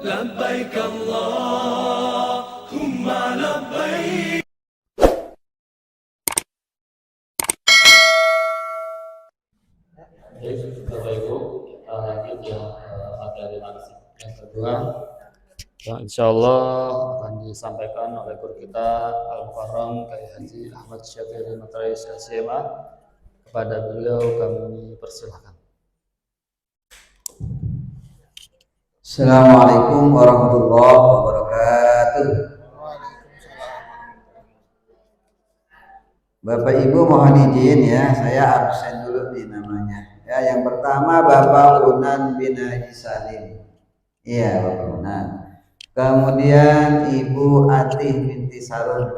لبيك اللهم لبيك. Baik, Bapak Ibu, kita lanjut yang materi manasik yang kedua. Yang insya Allah akan disampaikan oleh guru kita Al-Mukarram Kiai Haji Ahmad Syafii Matrais LCMA. Kepada beliau kami persilakan. Assalamualaikum warahmatullahi wabarakatuh. Bapak Ibu mohon izin ya, saya absen dulu nih namanya. Ya, yang pertama Bapak Unan bin Haji Salim. Iya, Bapak Unan. Kemudian Ibu Atih binti Sarun.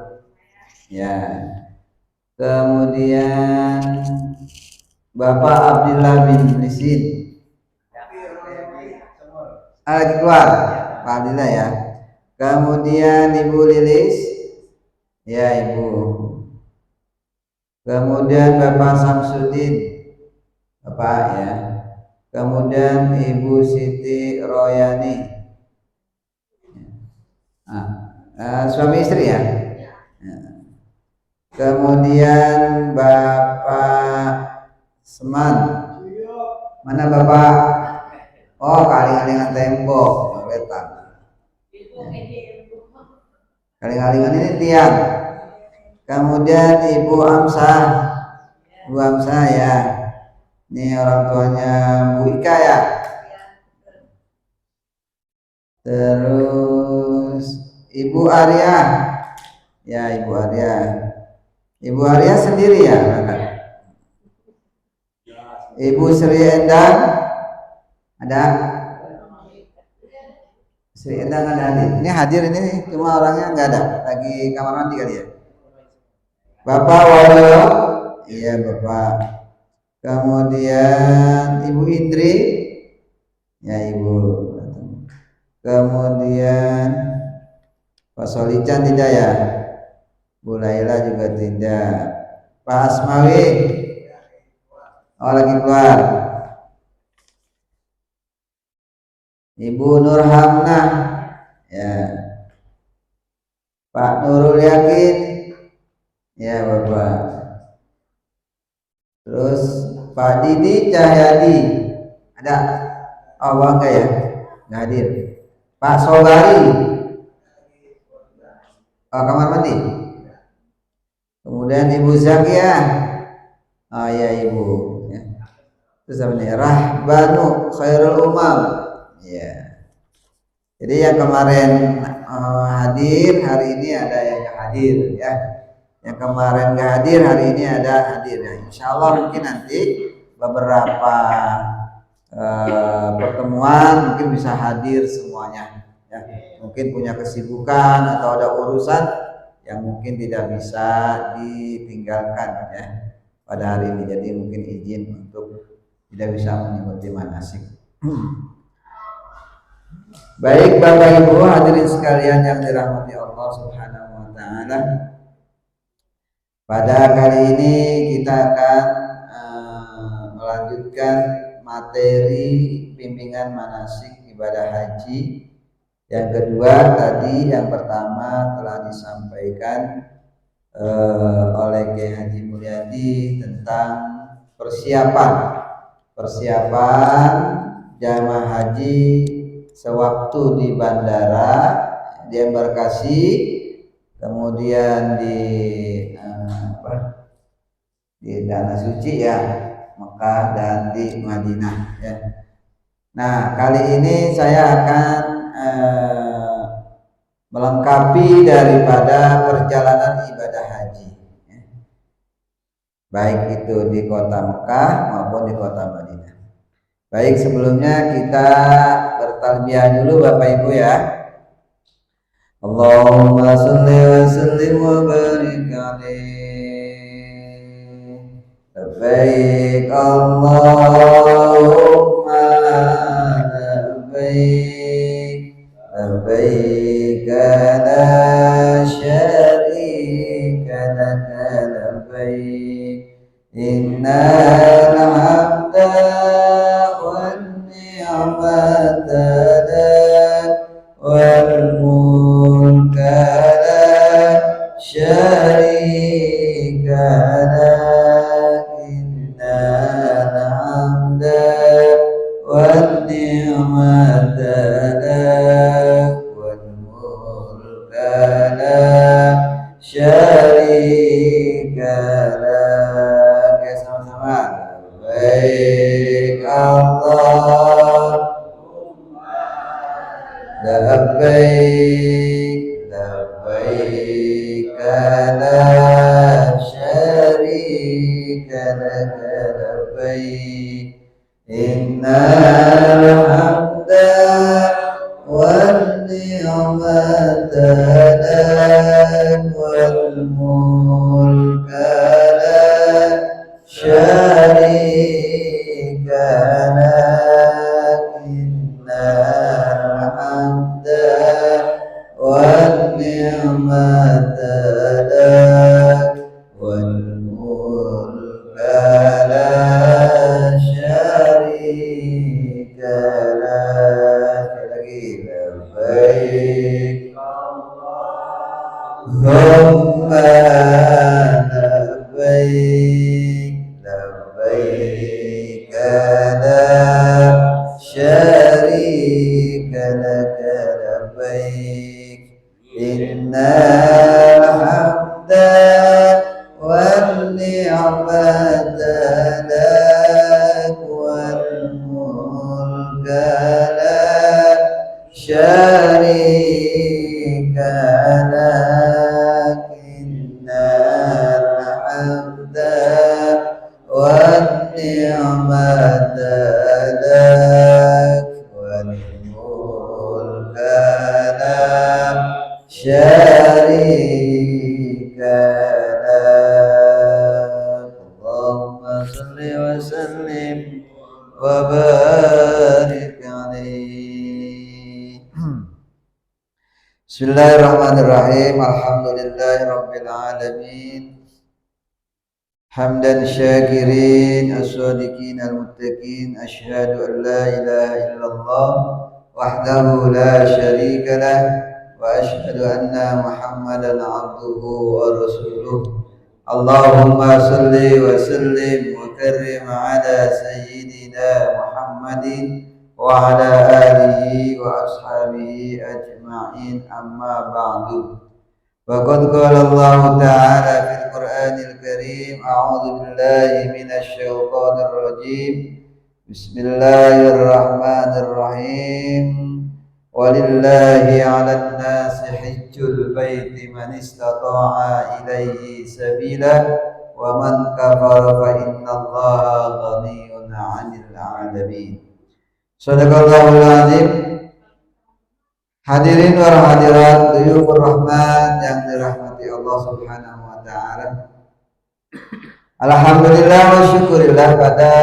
Ya. Kemudian Bapak Abdillah bin Lisin. Lagi keluar, Pak Abdillah ya. Kemudian Ibu Lilis. Ya, Ibu. Kemudian Bapak Samsudin, Bapak ya. Kemudian Ibu Siti Royani, suami istri ya. Kemudian Bapak Seman, mana Bapak? Oh, kaling-kalingan tembok, wetan. Kaling-kalingan ini tiang. Kemudian Ibu Amsah, Ibu Amsah ya, ini orang tuanya Bu Ika ya. Terus Ibu Arya, ya Ibu Arya, Ibu Arya sendiri ya, Ibu Sri Endang ada, Sri Endang ada hadir. Ini hadir ini cuma orangnya nggak ada, lagi kamar mandi kali ya. Bapak Waluyo, iya Bapak. Kemudian Ibu Indri, ya Ibu. Kemudian Pak Solican tidak ya, Bu Laila juga tidak. Pak Asmawi, oh lagi keluar. Ibu Nurhamnah, ya. Pak Nurul Yakin, ya Bapak. Terus Pak Didi Cahyadi ada? Oh enggak ya, nggak hadir. Pak Sobari, oh kamar mandi. Kemudian Ibu Zakia, oh ya Ibu. Ya. Terus apa nih? Rahbanu Khairul Umam, ya. Jadi yang kemarin hadir, hari ini ada yang nggak hadir ya. Yang kemarin nggak hadir, hari ini ada hadir ya. Insya Allah mungkin nanti beberapa pertemuan mungkin bisa hadir semuanya ya. Mungkin punya kesibukan atau ada urusan yang mungkin tidak bisa ditinggalkan ya pada hari ini. Jadi mungkin izin untuk tidak bisa mengikuti manasik. Baik Bapak Ibu hadirin sekalian yang dirahmati Allah Subhanahu wa taala. Pada kali ini kita akan melanjutkan materi bimbingan manasik ibadah haji. Yang kedua tadi, yang pertama telah disampaikan oleh Kiai Haji Mulyadi tentang persiapan jamaah haji sewaktu di bandara, di embarkasi, kemudian di Tanah Suci ya, Mekah dan di Madinah ya. Nah kali ini saya akan melengkapi daripada perjalanan ibadah haji ya. Baik itu di kota Mekah maupun di kota Madinah. Baik, sebelumnya kita bertalbiyah dulu Bapak Ibu ya. Allahumma sholli wa sallim wa barik alaihi. Labbaik Allahumma labbaik, labbaik la syarika laka labbaik, innal hamda wan ni'mata lak لك والملك لا شريك لك. Ya sama-sama. Labbaik Allahumma labbaik labbaik la syarika lak labbaik innal hamda wan ni'mata lak wal mulka la syarika lak innal hamda wan ni'mata lak wal mulka la syarika lak. Lagi labbaik Allahumma labbaik labbaik la syarika lak labbaik innal hamda wan ni'mata lak wal mulka la syarika lak innal hamda wan ni'mata lak wal mulka la syarika lak. Allahumma salli wa sallim wa barik alaihi. Bismillahirrahmanirrahim. Alhamdulillahirabbil alamin. Hamdan syakirin as-sadiqin al-muttaqin. Asyhadu an la ilaha illallah wahdahu la syarika lah wa asyhadu anna Muhammadan abduhu wa rasuluh. Allahumma salli wa sallim wa karrim ala sayyidina Muhammadin wa ala alihi wa ashabihi ajma'in, amma ba'du. Faqad qala Allah ta'ala fil Qur'anil Karim, a'udzu billahi minasy syaithanir rajim. Bismillahirrahmanirrahim. Walillahi 'alan nasi hajjul baiti man istata'a ilaihi sabila wa man kafara fa innallaha ghaniyyun 'anil 'alamin. Shadaqallahul azim. Hadirin wa hadirat duyufur rahman yang dirahmati Allah Subhanahu wa taala. Alhamdulillah wa syukurillah, pada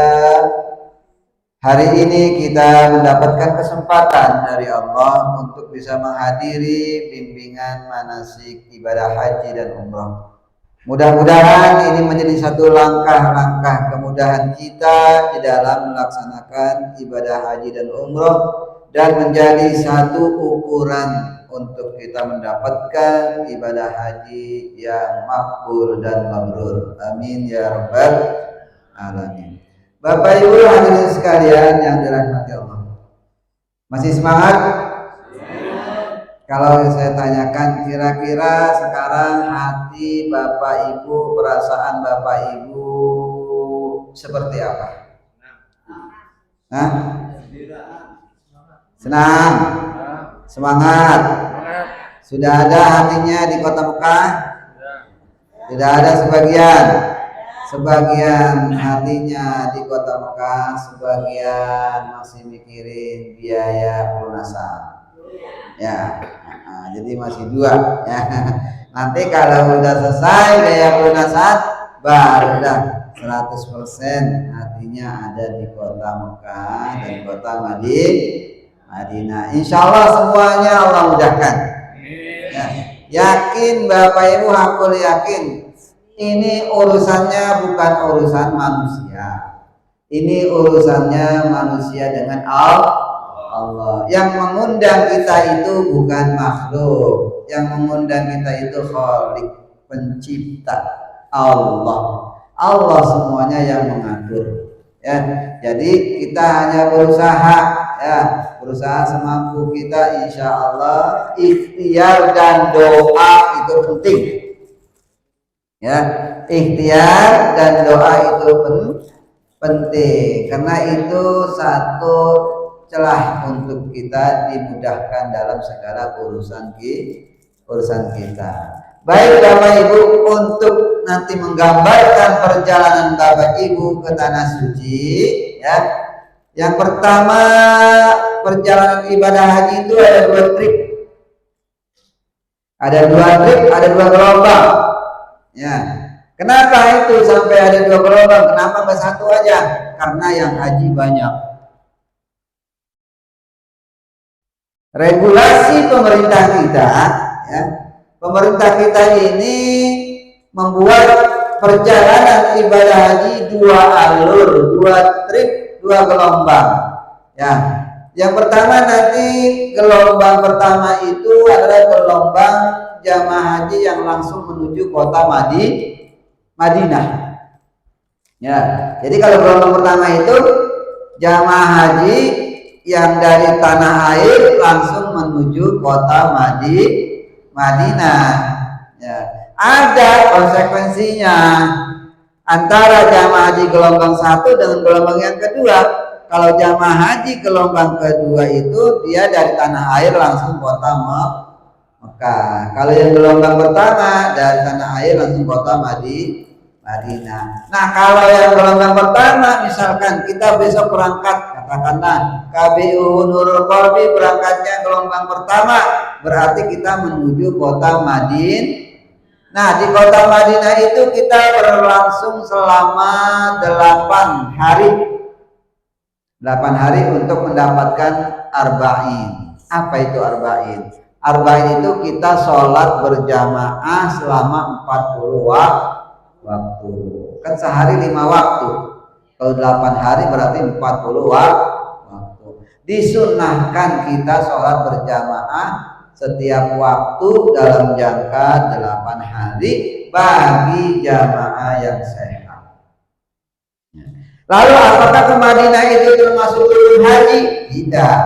hari ini kita mendapatkan kesempatan dari Allah untuk bisa menghadiri bimbingan manasik ibadah haji dan umrah. Mudah-mudahan ini menjadi satu langkah-langkah kemudahan kita di dalam melaksanakan ibadah haji dan umrah, dan menjadi satu ukuran untuk kita mendapatkan ibadah haji yang makbul dan mabrur. Amin ya rabbal alamin. Bapak Ibu hadirin sekalian yang dirahmati Allah, masih semangat? Kalau saya tanyakan, kira-kira sekarang hati Bapak Ibu, perasaan Bapak Ibu seperti apa? Hah? Senang? Semangat? Sudah ada hatinya di kota Mekah? Tidak ada sebagian. Sebagian hatinya di kota Mekah, sebagian masih mikirin biaya pelunasan. Ya, jadi masih dua. Ya. Nanti kalau udah selesai biaya pelunasan, baru dah 100% hatinya ada di kota Mekah dan kota Madinah. Insya Allah semuanya Allah mudahkan. Ya. Yakin Bapak Ibu, hakul yakin. Ini urusannya bukan urusan manusia. Ini urusannya manusia dengan Allah. Yang mengundang kita itu bukan makhluk. Yang mengundang kita itu Khalik, pencipta, Allah. Allah semuanya yang mengatur. Ya, jadi kita hanya berusaha, ya, berusaha semampu kita, insya Allah ikhtiar dan doa itu penting. Ya, ikhtiar dan doa itu penting karena itu satu celah untuk kita dimudahkan dalam segala urusan kita. Baik Bapak Ibu, untuk nanti menggambarkan perjalanan Bapak Ibu ke tanah suci, ya. Yang pertama, perjalanan ibadah haji itu ada 2 trip. Ada 2 trip, ada 2 gelombang. Ya. Kenapa itu sampai ada 2 gelombang? Kenapa nggak 1 aja? Karena yang haji banyak. Regulasi pemerintah kita, ya, pemerintah kita ini membuat perjalanan ibadah haji 2 alur, 2 trip, 2 gelombang. Ya, yang pertama nanti gelombang pertama itu adalah gelombang jamaah haji yang langsung menuju kota Madinah. Ya, jadi kalau gelombang pertama itu jamaah haji yang dari tanah air langsung menuju kota Madinah. Ya, ada konsekuensinya antara jamaah haji gelombang 1 dengan gelombang yang kedua. Kalau jamaah haji gelombang kedua itu dia dari tanah air langsung kota Mekah. Kalau yang gelombang pertama dari tanah air langsung kota Madinah. Nah, kalau yang gelombang pertama misalkan kita besok berangkat, katakanlah KBU Nurul Qalbi berangkatnya gelombang pertama, berarti kita menuju kota Madinah. Nah, di kota Madinah itu kita berlangsung selama 8 hari. 8 hari untuk mendapatkan arba'in. Apa itu arba'in? Arba'in itu kita sholat berjamaah selama 40 waktu. Kan sehari 5 waktu. Kalau 8 hari berarti 40 waktu. Disunnahkan kita sholat berjamaah setiap waktu dalam jangka 8 hari bagi jamaah yang sehat. Lalu apakah ke Madinah itu termasuk rukun haji? Tidak.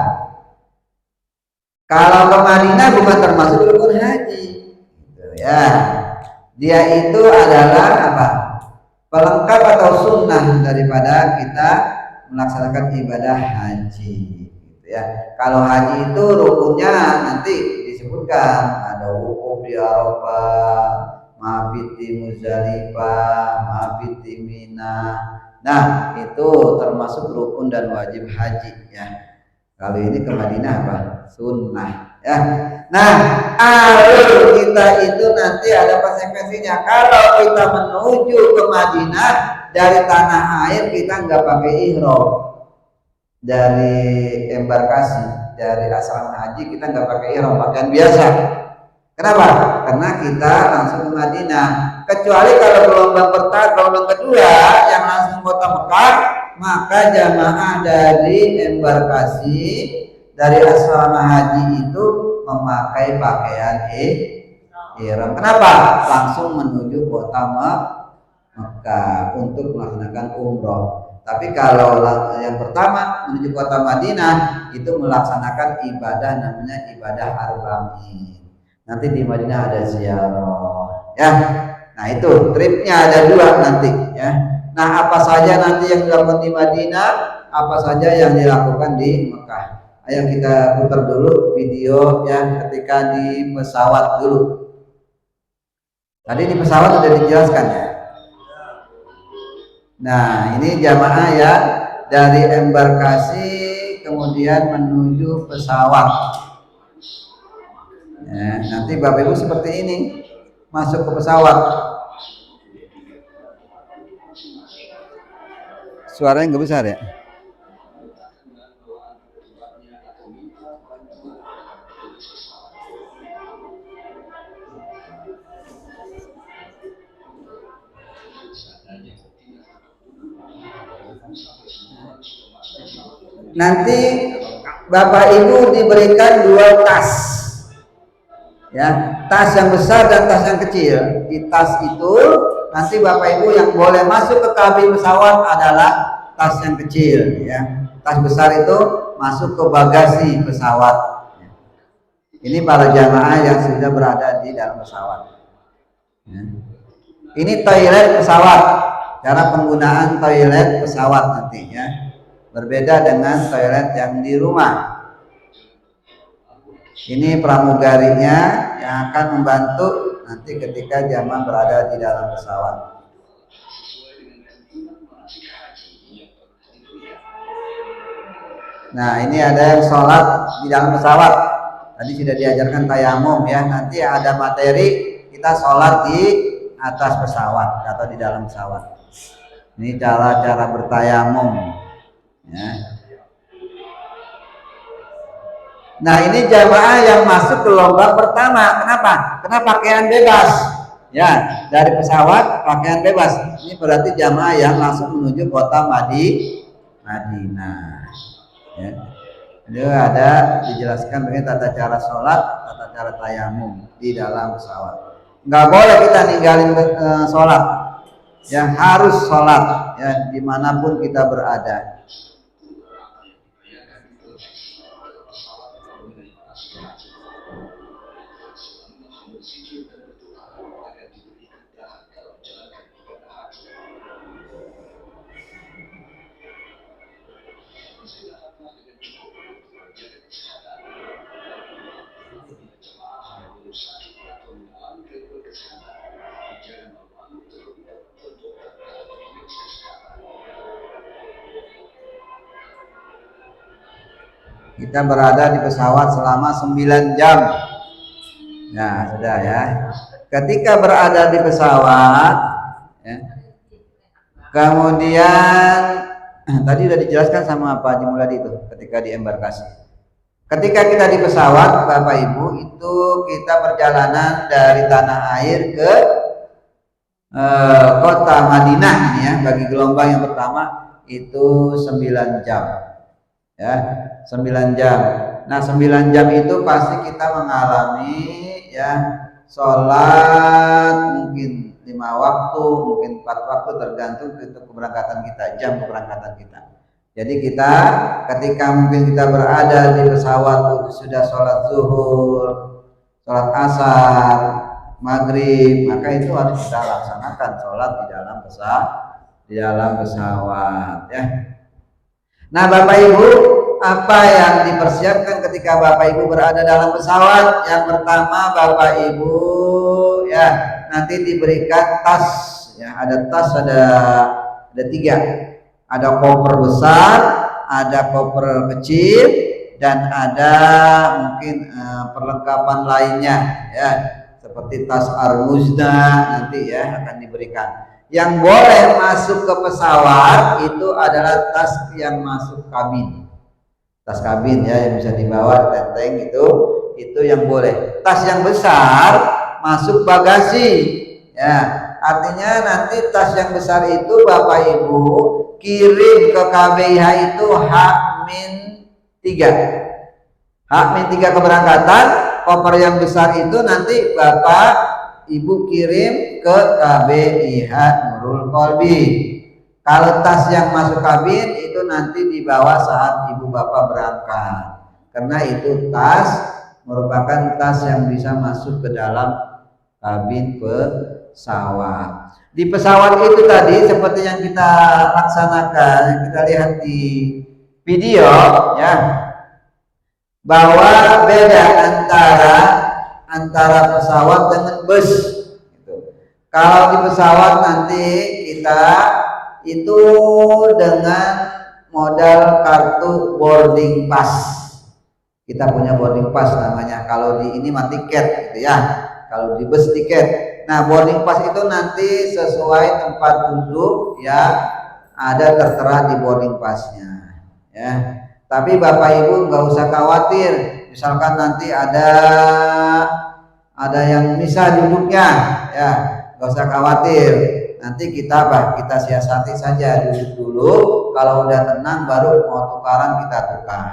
Kalau ke Madinah bukan termasuk rukun haji. Gitu ya. Dia itu adalah apa? Pelengkap atau sunnah daripada kita melaksanakan ibadah haji. Gitu ya. Kalau haji itu rukunnya nanti disebutkan ada wukuf di Arafah, mabit di Muzdalifah, mabit di Mina. Nah, itu termasuk rukun dan wajib haji ya. Kalau ini ke Madinah apa? Sunnah ya. Nah, alur kita itu nanti ada konsekuensinya. Kalau kita menuju ke Madinah dari tanah air kita nggak pakai ihram. Dari embarkasi, dari asrama haji kita nggak pakai ihram, pakaian biasa. Kenapa? Karena kita langsung ke Madinah. Kecuali kalau gelombang pertama, gelombang kedua yang langsung kota Mekah, maka jamaah dari embarkasi dari asrama haji itu memakai pakaian ihram. Kenapa? Langsung menuju kota Mekah untuk melaksanakan umroh. Tapi kalau yang pertama menuju kota Madinah itu melaksanakan ibadah namanya ibadah arba'in. Nanti di Madinah ada ziarah, ya. Nah itu tripnya ada 2 nanti, ya. Nah apa saja nanti yang dilakukan di Madinah, apa saja yang dilakukan di Mekah. Ayo kita putar dulu video yang ketika di pesawat dulu. Tadi di pesawat sudah dijelaskan ya. Nah ini jamaah ya dari embarkasi kemudian menuju pesawat. Ya, nanti Bapak Ibu seperti ini masuk ke pesawat. Suaranya nggak besar ya? Nanti Bapak Ibu diberikan 2 tas. Ya, tas yang besar dan tas yang kecil. Di tas itu nanti Bapak Ibu yang boleh masuk ke kabin pesawat adalah tas yang kecil ya. Tas besar itu masuk ke bagasi pesawat. Ini para jamaah yang sudah berada di dalam pesawat. Ini toilet pesawat. Cara penggunaan toilet pesawat nantinya berbeda dengan toilet yang di rumah. Ini pramugarinya yang akan membantu nanti ketika jamaah berada di dalam pesawat. Nah, ini ada yang sholat di dalam pesawat. Tadi sudah diajarkan tayamum ya. Nanti ada materi kita sholat di atas pesawat atau di dalam pesawat. Ini cara-cara bertayamum. Ya. Nah, ini jamaah yang masuk ke gelombang pertama. Kenapa? Karena pakaian bebas. Ya, dari pesawat pakaian bebas. Ini berarti jamaah yang langsung menuju kota Madinah. Ya. Itu ada dijelaskan begini tata cara sholat, tata cara tayamum di dalam pesawat. Nggak boleh kita ninggalin sholat. Ya, harus sholat ya dimanapun kita berada. Kita berada di pesawat selama 9 jam. Nah, sudah ya. Ketika berada di pesawat, ya, kemudian tadi sudah dijelaskan sama Pak Haji Muladi itu ketika di embarkasi. Ketika kita di pesawat, Bapak Ibu, itu kita perjalanan dari tanah air ke kota Madinah ini ya, bagi gelombang yang pertama itu 9 jam. Ya, 9 jam. Nah, 9 jam itu pasti kita mengalami ya sholat mungkin 5 waktu, mungkin 4 waktu tergantung keberangkatan kita, jam keberangkatan kita. Jadi kita ketika mungkin kita berada di pesawat sudah sholat zuhur, sholat asar, maghrib, maka itu harus kita laksanakan sholat di dalam pesawat ya. Nah, Bapak Ibu, apa yang dipersiapkan ketika Bapak Ibu berada dalam pesawat? Yang pertama, Bapak Ibu ya nanti diberikan tas ya, ada tas ada 3. Ada koper besar, ada koper kecil, dan ada mungkin perlengkapan lainnya ya, seperti tas Armuzda nanti ya akan diberikan. Yang boleh masuk ke pesawat itu adalah tas yang masuk kabin. Tas kabin ya yang bisa dibawa tenteng itu yang boleh. Tas yang besar masuk bagasi ya. Artinya nanti tas yang besar itu Bapak Ibu kirim ke KBIH itu H-3. H-3 keberangkatan, koper yang besar itu nanti Bapak Ibu kirim ke KBIH Nurul Qalbi. Kalau tas yang masuk kabin itu nanti dibawa saat Ibu Bapak berangkat. Karena itu tas merupakan tas yang bisa masuk ke dalam kabin pesawat. Di pesawat itu tadi seperti yang kita laksanakan, yang kita lihat di video ya, bahwa beda antara pesawat dengan bus. Kalau di pesawat nanti kita itu dengan modal kartu boarding pass. Kita punya boarding pass namanya. Kalau di ini mah tiket gitu ya. Kalau di bus tiket. Nah, boarding pass itu nanti sesuai tempat duduk ya, ada tertera di boarding passnya ya. Tapi Bapak Ibu nggak usah khawatir. Misalkan nanti ada yang misah duduknya ya, nggak usah khawatir. Nanti kita siasati saja, duduk dulu. Kalau udah tenang baru mau tukaran kita tukar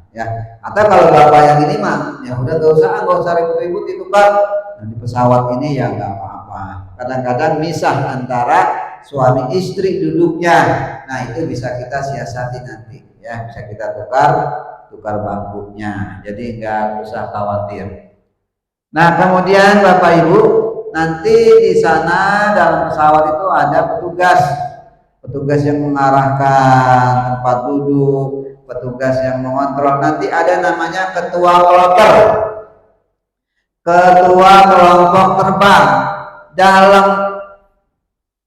ya. Atau kalau Bapak yang ini mah ya udah nggak usah ribut-ribut ditukar. Nah, di pesawat ini ya nggak apa-apa. Kadang-kadang misah antara suami istri duduknya. Nah, itu bisa kita siasati nanti ya, bisa kita tukar tukar bangkunya, jadi nggak usah khawatir. Nah kemudian Bapak Ibu, nanti di sana dalam pesawat itu ada petugas yang mengarahkan tempat duduk, petugas yang mengontrol. Nanti ada namanya ketua kloter, ketua kelompok terbang. Dalam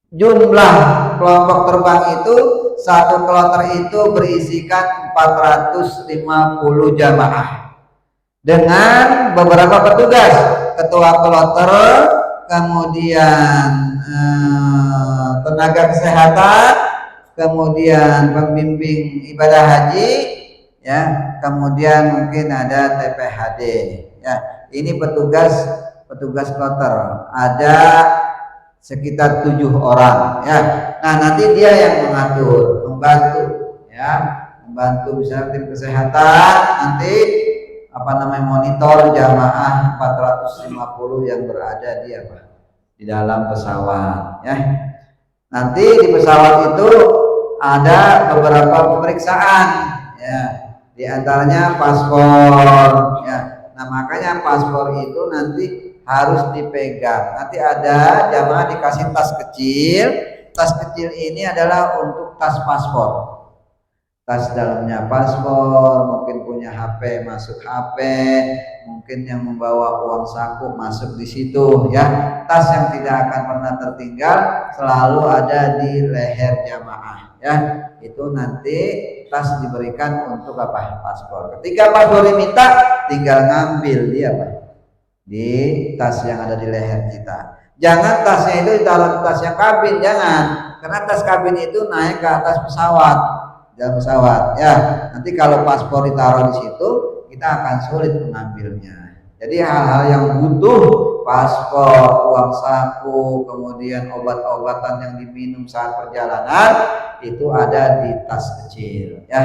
jumlah kelompok terbang itu, satu kloter itu berisikan 450 jamaah dengan beberapa petugas, ketua kloter, kemudian tenaga kesehatan, kemudian pembimbing ibadah haji, ya, kemudian mungkin ada TPHD, ya. Ini petugas kloter, ada sekitar 7 orang, ya. Nah nanti dia yang mengatur, membantu, ya, membantu misalnya tim kesehatan nanti monitor jamaah 450 yang berada di dalam pesawat, ya. Nanti di pesawat itu ada beberapa pemeriksaan, ya, di antaranya paspor, ya. Nah makanya paspor itu nanti harus dipegang. Nanti ada jamaah dikasih tas kecil. Tas kecil ini adalah untuk tas paspor. Tas dalamnya paspor, mungkin punya HP masuk HP, mungkin yang membawa uang saku masuk di situ, ya. Tas yang tidak akan pernah tertinggal selalu ada di leher jamaah, ya. Itu nanti tas diberikan untuk paspor. Ketika paspor diminta, tinggal ngambil di tas yang ada di leher kita. Jangan tasnya itu di dalam tas yang kabin, jangan, karena tas kabin itu naik ke atas pesawat, dalam pesawat, ya. Nanti kalau paspor ditaruh di situ, kita akan sulit mengambilnya. Jadi hal-hal yang butuh paspor, uang saku, kemudian obat-obatan yang diminum saat perjalanan itu ada di tas kecil, ya.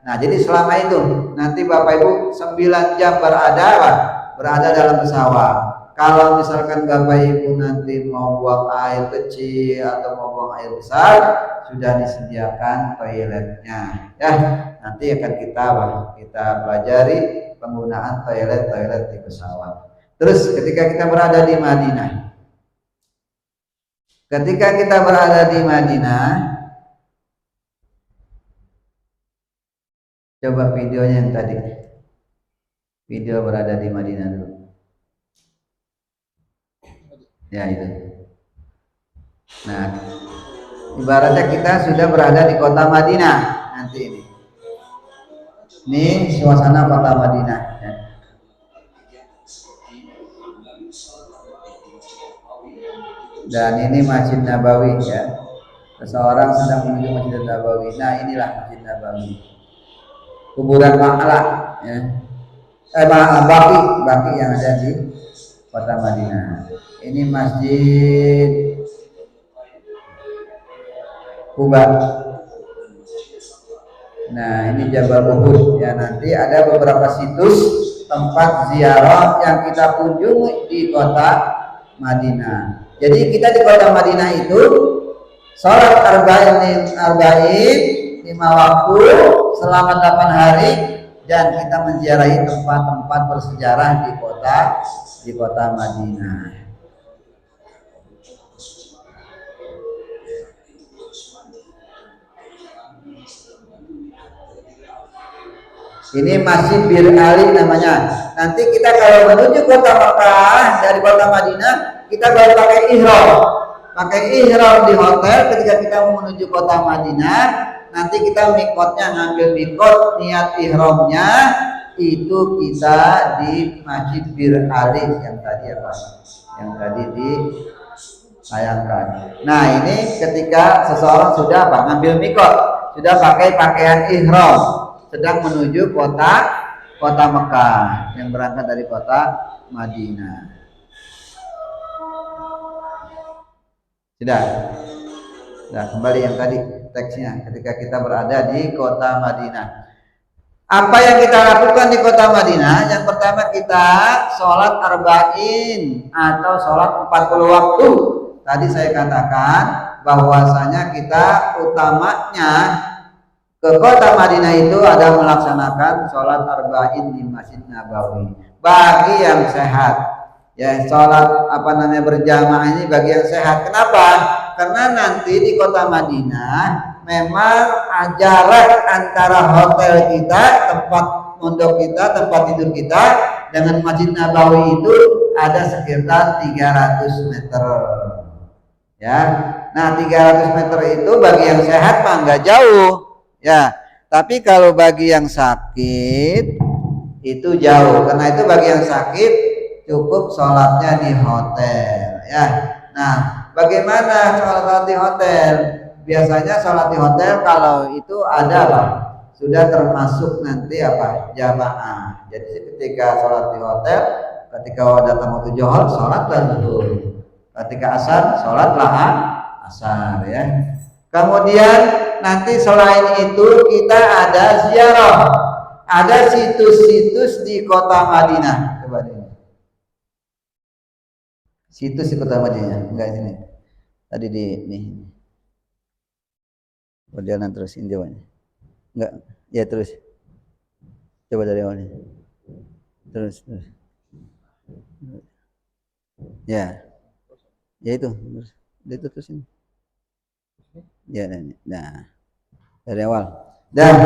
Nah jadi selama itu nanti Bapak Ibu 9 jam berada dalam pesawat. Kalau misalkan Bapak Ibu nanti mau buang air kecil atau mau buang air besar, sudah disediakan toiletnya, ya. Nanti akan kita pelajari penggunaan toilet di pesawat. Terus ketika kita berada di Madinah, coba videonya yang tadi, video berada di Madinah dulu, ya itu. Nah ibaratnya kita sudah berada di kota Madinah. Nanti ini suasana kota Madinah, ya. Dan ini Masjid Nabawi, ya. Seseorang sedang menuju Masjid Nabawi. Nah inilah Masjid Nabawi, kuburan Ma'la, ya. Baki yang ada di kota Madinah. Ini Masjid Kuba. Nah ini Jabal Uhud, ya. Nanti ada beberapa situs tempat ziarah yang kita kunjungi di kota Madinah. Jadi kita di kota Madinah itu sholat arba'in 5 waktu selama 8 hari, dan kita menziarahi tempat-tempat bersejarah di kota Madinah. Ini Masjid Bir Ali namanya. Nanti kita kalau menuju kota Makkah dari kota Madinah, kita baru pakai ihram di hotel. Ketika kita mau menuju kota Madinah, nanti kita ngambil mikot, niat ihramnya itu kita di Masjid Bir Ali yang tadi ditayangkan. Nah ini ketika seseorang sudah ngambil mikot, sudah pakai pakaian ihram, sedang menuju kota Mekah yang berangkat dari kota Madinah. Sudah. Nah, kembali yang tadi teksnya, ketika kita berada di kota Madinah. Apa yang kita lakukan di kota Madinah? Yang pertama kita sholat arba'in atau sholat 40 waktu. Tadi saya katakan bahwasanya kita utamanya ke kota Madinah itu ada melaksanakan sholat arba'in di Masjid Nabawi. Bagi yang sehat, ya sholat berjamaah ini bagi yang sehat. Kenapa? Karena nanti di kota Madinah memang jarak antara hotel kita, tempat mondok kita, tempat tidur kita dengan Masjid Nabawi itu ada sekitar 300 meter. Ya, nah 300 meter itu bagi yang sehat mah nggak jauh. Ya, tapi kalau bagi yang sakit itu jauh. Karena itu bagi yang sakit cukup sholatnya di hotel. Ya, nah bagaimana sholat di hotel? Biasanya sholat di hotel kalau itu ada sudah termasuk nanti jamaah. Jadi ketika sholat di hotel, ketika datang waktu zuhur sholatlah zuhur. Ketika asar sholatlah asar ya. Kemudian nanti selain itu kita ada ziarah, ada situs-situs di kota Madinah. Coba ini. Situs di kota Madinah, enggak sini. Tadi di nih. Perjalanan terus ini jawabannya. Enggak, ya terus. Coba dari awalnya. Terus. Ya. Ya itu. Terus ini. Ya, nah dari awal. Dan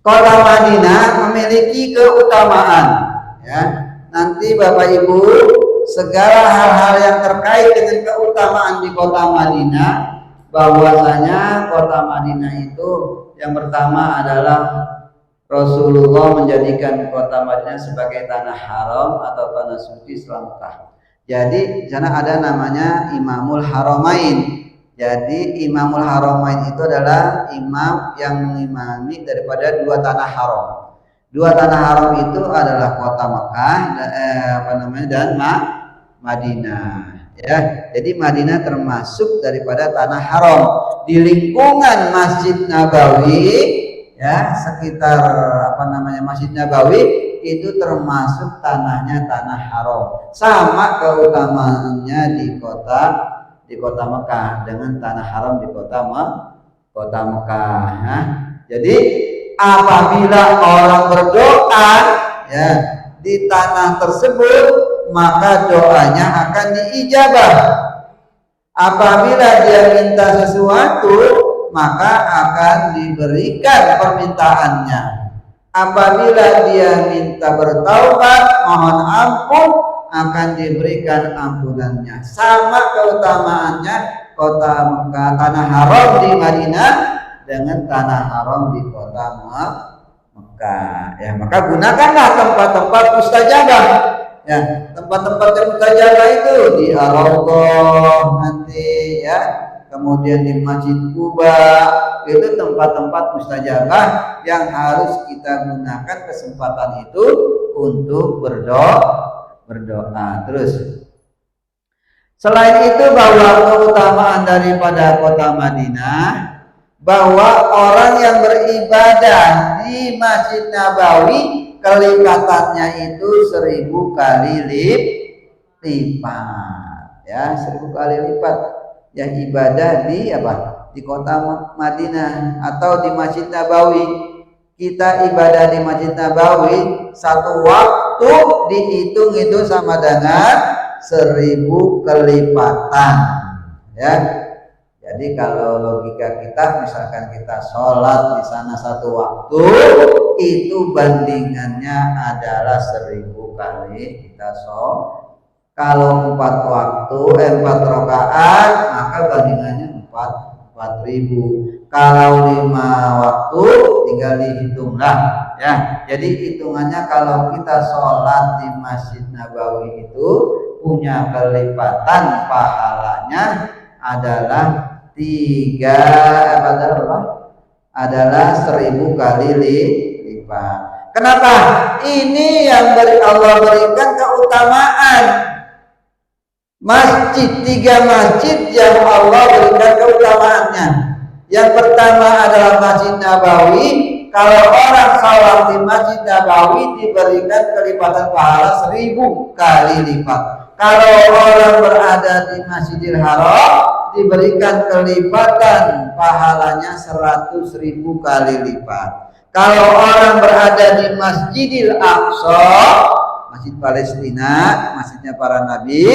kota Madinah memiliki keutamaan. Ya, nanti Bapak Ibu segala hal-hal yang terkait dengan keutamaan di kota Madinah, bahwasanya kota Madinah itu yang pertama adalah Rasulullah menjadikan kota Madinah sebagai tanah haram atau tanah suci setelah Mekah. Jadi di sana ada namanya Imamul Haramain. Jadi Imamul Haramain itu adalah imam yang mengimami daripada dua tanah haram. Dua tanah haram itu adalah kota Mekah dan Madinah. Ya, jadi Madinah termasuk daripada tanah haram. Di lingkungan Masjid Nabawi, ya sekitar Masjid Nabawi itu termasuk tanahnya tanah haram. Sama keutamaannya di kota Mekah dengan tanah haram di kota Mekah. Ya. Jadi apabila orang berdoa ya di tanah tersebut, maka doanya akan diijabah. Apabila dia minta sesuatu, maka akan diberikan permintaannya. Apabila dia minta bertaubat, mohon ampun, akan diberikan ampunannya. Sama keutamaannya kota Mekah, tanah haram di Madinah dengan tanah haram di kota Mekah. Ya, maka gunakanlah tempat-tempat mustajabah. Ya, tempat-tempat yang mustajabah itu di Ar-Raudhah nanti ya, kemudian di Masjid Quba, itu tempat-tempat mustajabah yang harus kita gunakan kesempatan itu untuk berdoa. Terus selain itu, bahwa keutamaan daripada kota Madinah, bahwa orang yang beribadah di Masjid Nabawi kelipatannya itu 1000 kali lipat. Ya, 1000 kali lipat. Ya, ibadah di kota Madinah atau di Masjid Nabawi. Kita ibadah di Masjid Nabawi satu waktu dihitung itu sama dengan 1000 kelipatan. Ya. Jadi kalau logika kita, misalkan kita sholat di sana satu waktu, itu bandingannya adalah 1000 kali kita sholat. Kalau 4 rakaat, maka bandingannya 4000. Kalau 5 waktu, tinggal dihitunglah. Ya, jadi hitungannya kalau kita sholat di Masjid Nabawi itu punya kelipatan pahalanya adalah 1000 kali lipat. Kenapa? Ini yang Allah berikan keutamaan. Masjid, 3 masjid yang Allah berikan keutamaannya. Yang pertama adalah Masjid Nabawi. Kalau orang sholat di Masjid Nabawi diberikan kelipatan pahala 1000 kali lipat. Kalau orang berada di Masjidil Haram diberikan kelipatan pahalanya 100.000 kali lipat. Kalau orang berada di Masjidil Aqsa, Masjid Palestina, masjidnya para nabi,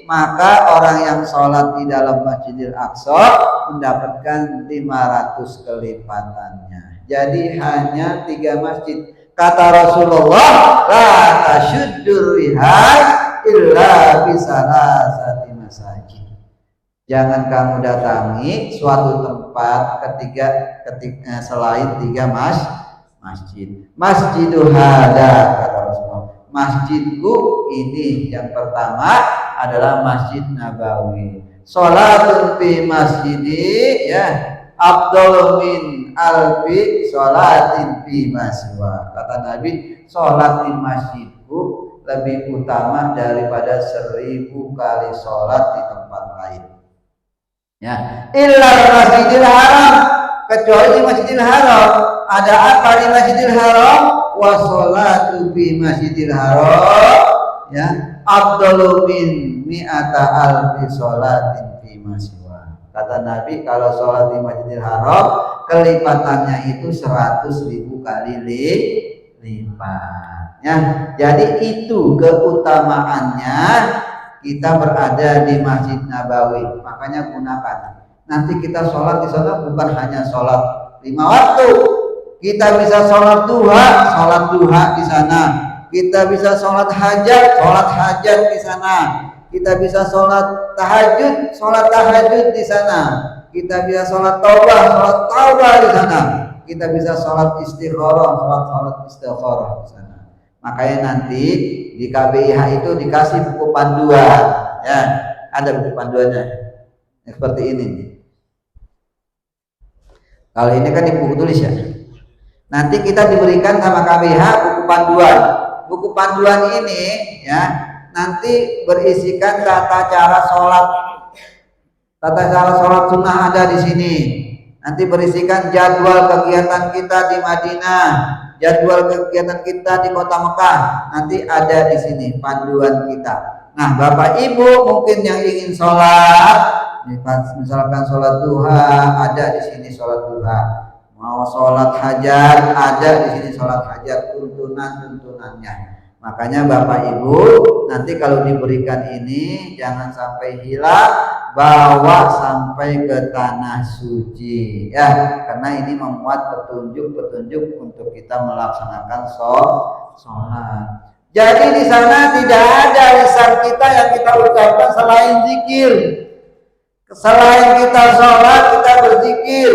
maka orang yang sholat di dalam Masjidil Aqsa mendapatkan 500 kelipatannya. Jadi hanya 3 masjid. Kata Rasulullah, la tasyuddur rihal illa bisalasati masajid. Jangan kamu datangi suatu tempat ketika selain 3 masjid. Masjidul hada, kata Rasulullah. Masjidku ini yang pertama adalah Masjid Nabawi. Sholatun fi masjidi ya afdalu min alfi sholatin fi maswa. Kata Nabi, sholat di masjidku lebih utama daripada 1000 kali sholat di tempat lain. Ya, illa Masjidil Haram, kecuali di Masjidil Haram. Ada apa di Masjidil Haram? Wa sholatu fi Masjidil Haram ya afdalu min mi'ata alfi sholatin fi maswa. Kata Nabi, kalau sholat di Masjidil Haram kelipatannya itu 100.000 kali lipat ya. Jadi itu keutamaannya kita berada di Masjid Nabawi. Makanya gunakan. Nanti kita sholat di sana bukan hanya sholat 5 waktu. Kita bisa sholat duha di sana. Kita bisa sholat hajat di sana. Kita bisa sholat tahajud di sana. Kita bisa sholat taubah di sana. Kita bisa sholat istikharah di sana. Makanya nanti di KBIH itu dikasih buku panduan, ya, ada buku panduannya seperti ini. Kalau ini kan di buku tulis ya. Nanti kita diberikan sama KBIH buku panduan. Buku panduan ini ya nanti berisikan tata cara sholat sunnah ada di sini. Nanti berisikan jadwal kegiatan kita di Madinah, jadwal kegiatan kita di kota Mekah. Nanti ada di sini panduan kita. Nah, Bapak Ibu mungkin yang ingin sholat, misalkan sholat duha, ada di sini sholat duha. Mau sholat hajat, ada di sini sholat hajat, tuntunannya. Makanya Bapak Ibu nanti kalau diberikan ini jangan sampai hilang, bawa sampai ke tanah suci ya, karena ini memuat petunjuk untuk kita melaksanakan sholat. Jadi di sana tidak ada lisan kita yang kita ucapkan selain zikir. Selain kita sholat, kita berzikir.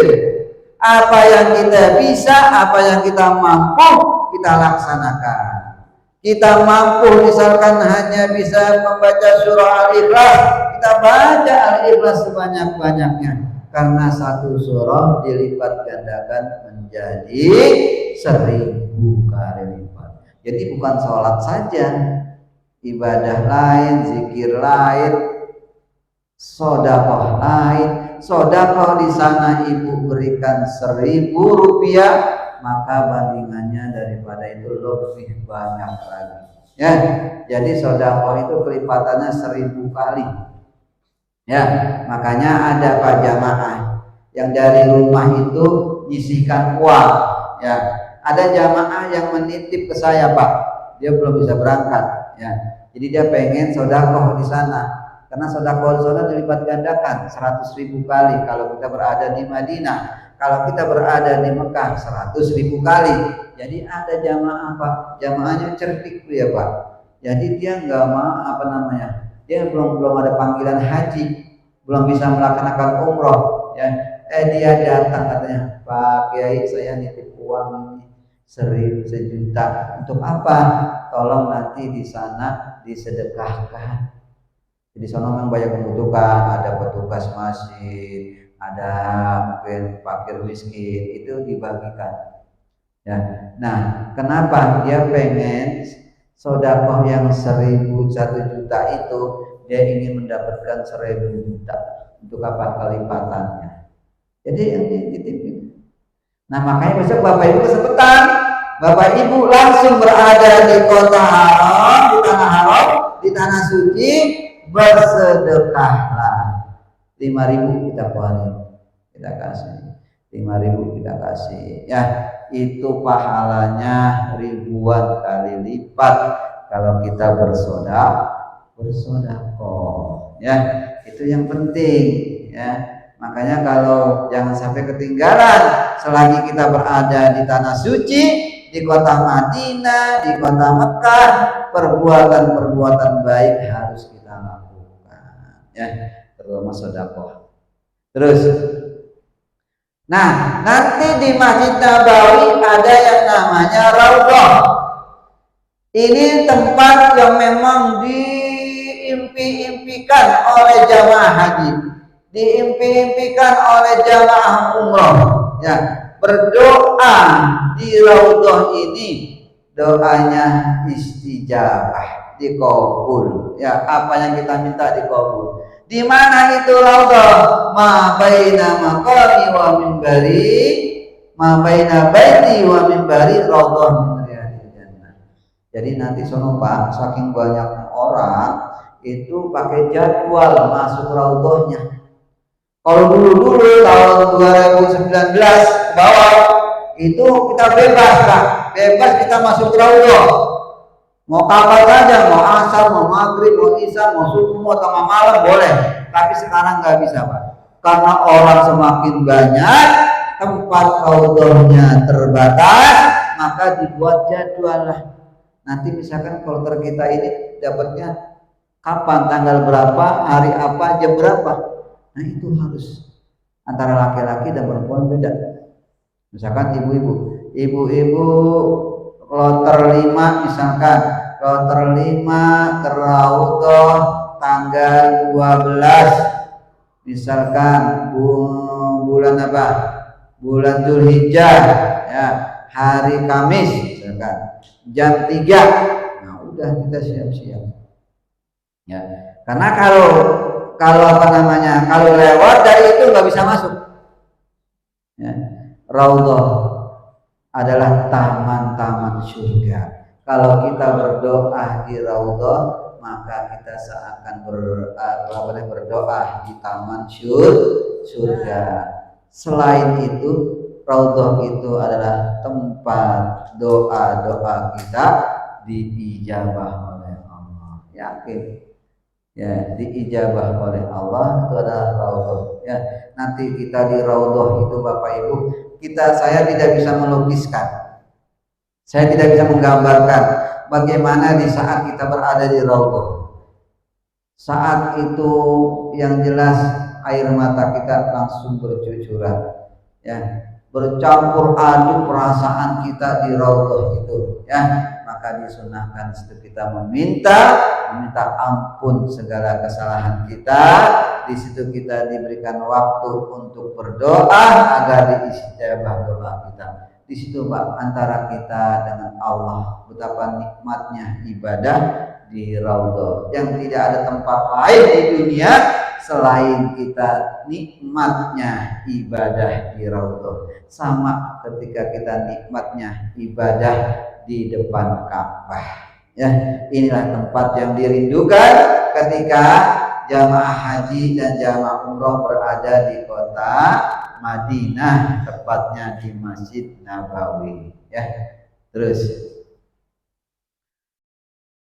Apa yang kita bisa, apa yang kita mampu, kita laksanakan. Kita mampu misalkan hanya bisa membaca surah Al-Ikhlas, kita baca Al-Ikhlas sebanyak-banyaknya. Karena satu surah dilipat gandakan menjadi 1000 kali lipat. Jadi bukan sholat saja, ibadah lain, zikir lain, sedekah lain. Sedekah di sana ibu berikan 1.000 rupiah, maka bandingannya daripada itu lebih banyak lagi. Ya, jadi sedekah itu kelipatannya 1000 kali. Ya, makanya ada Pak jamaah yang dari rumah itu nyisihkan uang. Ya, ada jamaah yang menitip ke saya, Pak. Dia belum bisa berangkat. Ya, jadi dia pengen sedekah di sana. Karena sedekah di sana dilipat gandakan 100.000 kali kalau kita berada di Madinah. Kalau kita berada di Mekah 100.000 kali. Jadi ada jamaah Pak, jamaahnya cerdik tuh ya Pak. Jadi dia nggak mau dia belum ada panggilan haji, belum bisa melaksanakan umroh. Ya, dia datang katanya, Pak Kiai saya nitip uang ini 1 juta. Untuk apa? Tolong nanti di sana disedekahkan. Di sana memang banyak membutuhkan, ada petugas masjid, ada mungkin fakir miskin, itu dibagikan. Ya. Nah, kenapa dia pengen sedekah yang 1 juta itu dia ingin mendapatkan 1.000 juta. Untuk apa? Kelipatannya. Jadi yang dititipin. Nah, makanya besok Bapak Ibu kesempatan, Bapak Ibu langsung berada di kota haram, di tanah suci, bersedekahlah. 5.000 kita keluarin, kita kasih 5.000 kita kasih ya, itu pahalanya ribuan kali lipat kalau kita bersedekah ya, itu yang penting ya. Makanya kalau jangan sampai ketinggalan selagi kita berada di tanah suci, di kota Madinah, di kota Mekah, perbuatan-perbuatan baik harus kita lakukan ya, terutama sedekah. Terus nah, nanti di Masjid Nabawi ada yang namanya Raudhah. Ini tempat yang memang diimpi-impikan oleh jamaah haji, diimpi-impikan oleh jamaah umroh ya, berdoa di Raudhah ini doanya istijabah, dikabul ya, apa yang kita minta dikabul. Di mana itu Raudhah? Ma baina maqami wa minbari, ma baina baiti wa minbari Raudhah min riyadil jannah. Jadi nanti sono Pak, saking banyaknya orang itu pakai jadwal masuk Raudhahnya. Kalau dulu tahun 2019 bawah itu kita bebas Pak, bebas kita masuk Raudhah. Mau kapan saja, mau asar, mau maghrib, mau isya, mau subuh, mau tengah malam boleh. Tapi sekarang nggak bisa Pak, karena orang semakin banyak, tempat Raudhahnya terbatas, maka dibuat jadwal lah. Nanti misalkan kloter kita ini dapatnya kapan, tanggal berapa, hari apa, jam berapa. Nah itu harus antara laki-laki dan perempuan beda. Misalkan ibu-ibu kloter 5 misalkan, kloter 5 ke Raudhah tanggal 12 misalkan bulan apa? Bulan Dzulhijjah ya, hari Kamis misalkan jam 3. Nah, udah kita siap-siap. Ya. Karena kalau apa namanya? Kalau lewat dari itu nggak bisa masuk. Ya. Raudhah adalah taman-taman surga. Kalau kita berdoa di Raudhah, maka kita seakan berdoa di taman surga. Selain itu, Raudhah itu adalah tempat doa-doa kita diijabah oleh Allah. Yakin? Ya, diijabah oleh Allah itu adalah Raudhah. Ya, nanti kita di Raudhah itu Bapak Ibu, saya tidak bisa melukiskan, saya tidak bisa menggambarkan bagaimana di saat kita berada di Raudhah. Saat itu yang jelas air mata kita langsung bercucuran, ya, bercampur aduk perasaan kita di Raudhah itu, ya. Maka disunahkan situ kita meminta ampun segala kesalahan kita. Di situ kita diberikan waktu untuk berdoa agar diijabah doa kita. Di situ Pak, antara kita dengan Allah, betapa nikmatnya ibadah di Raudhah, yang tidak ada tempat lain di dunia selain kita nikmatnya ibadah di Raudhah. Sama ketika kita nikmatnya ibadah di depan Ka'bah. Ya, inilah tempat yang dirindukan ketika jamaah haji dan jamaah umroh berada di kota Madinah, tepatnya di Masjid Nabawi. Ya, terus.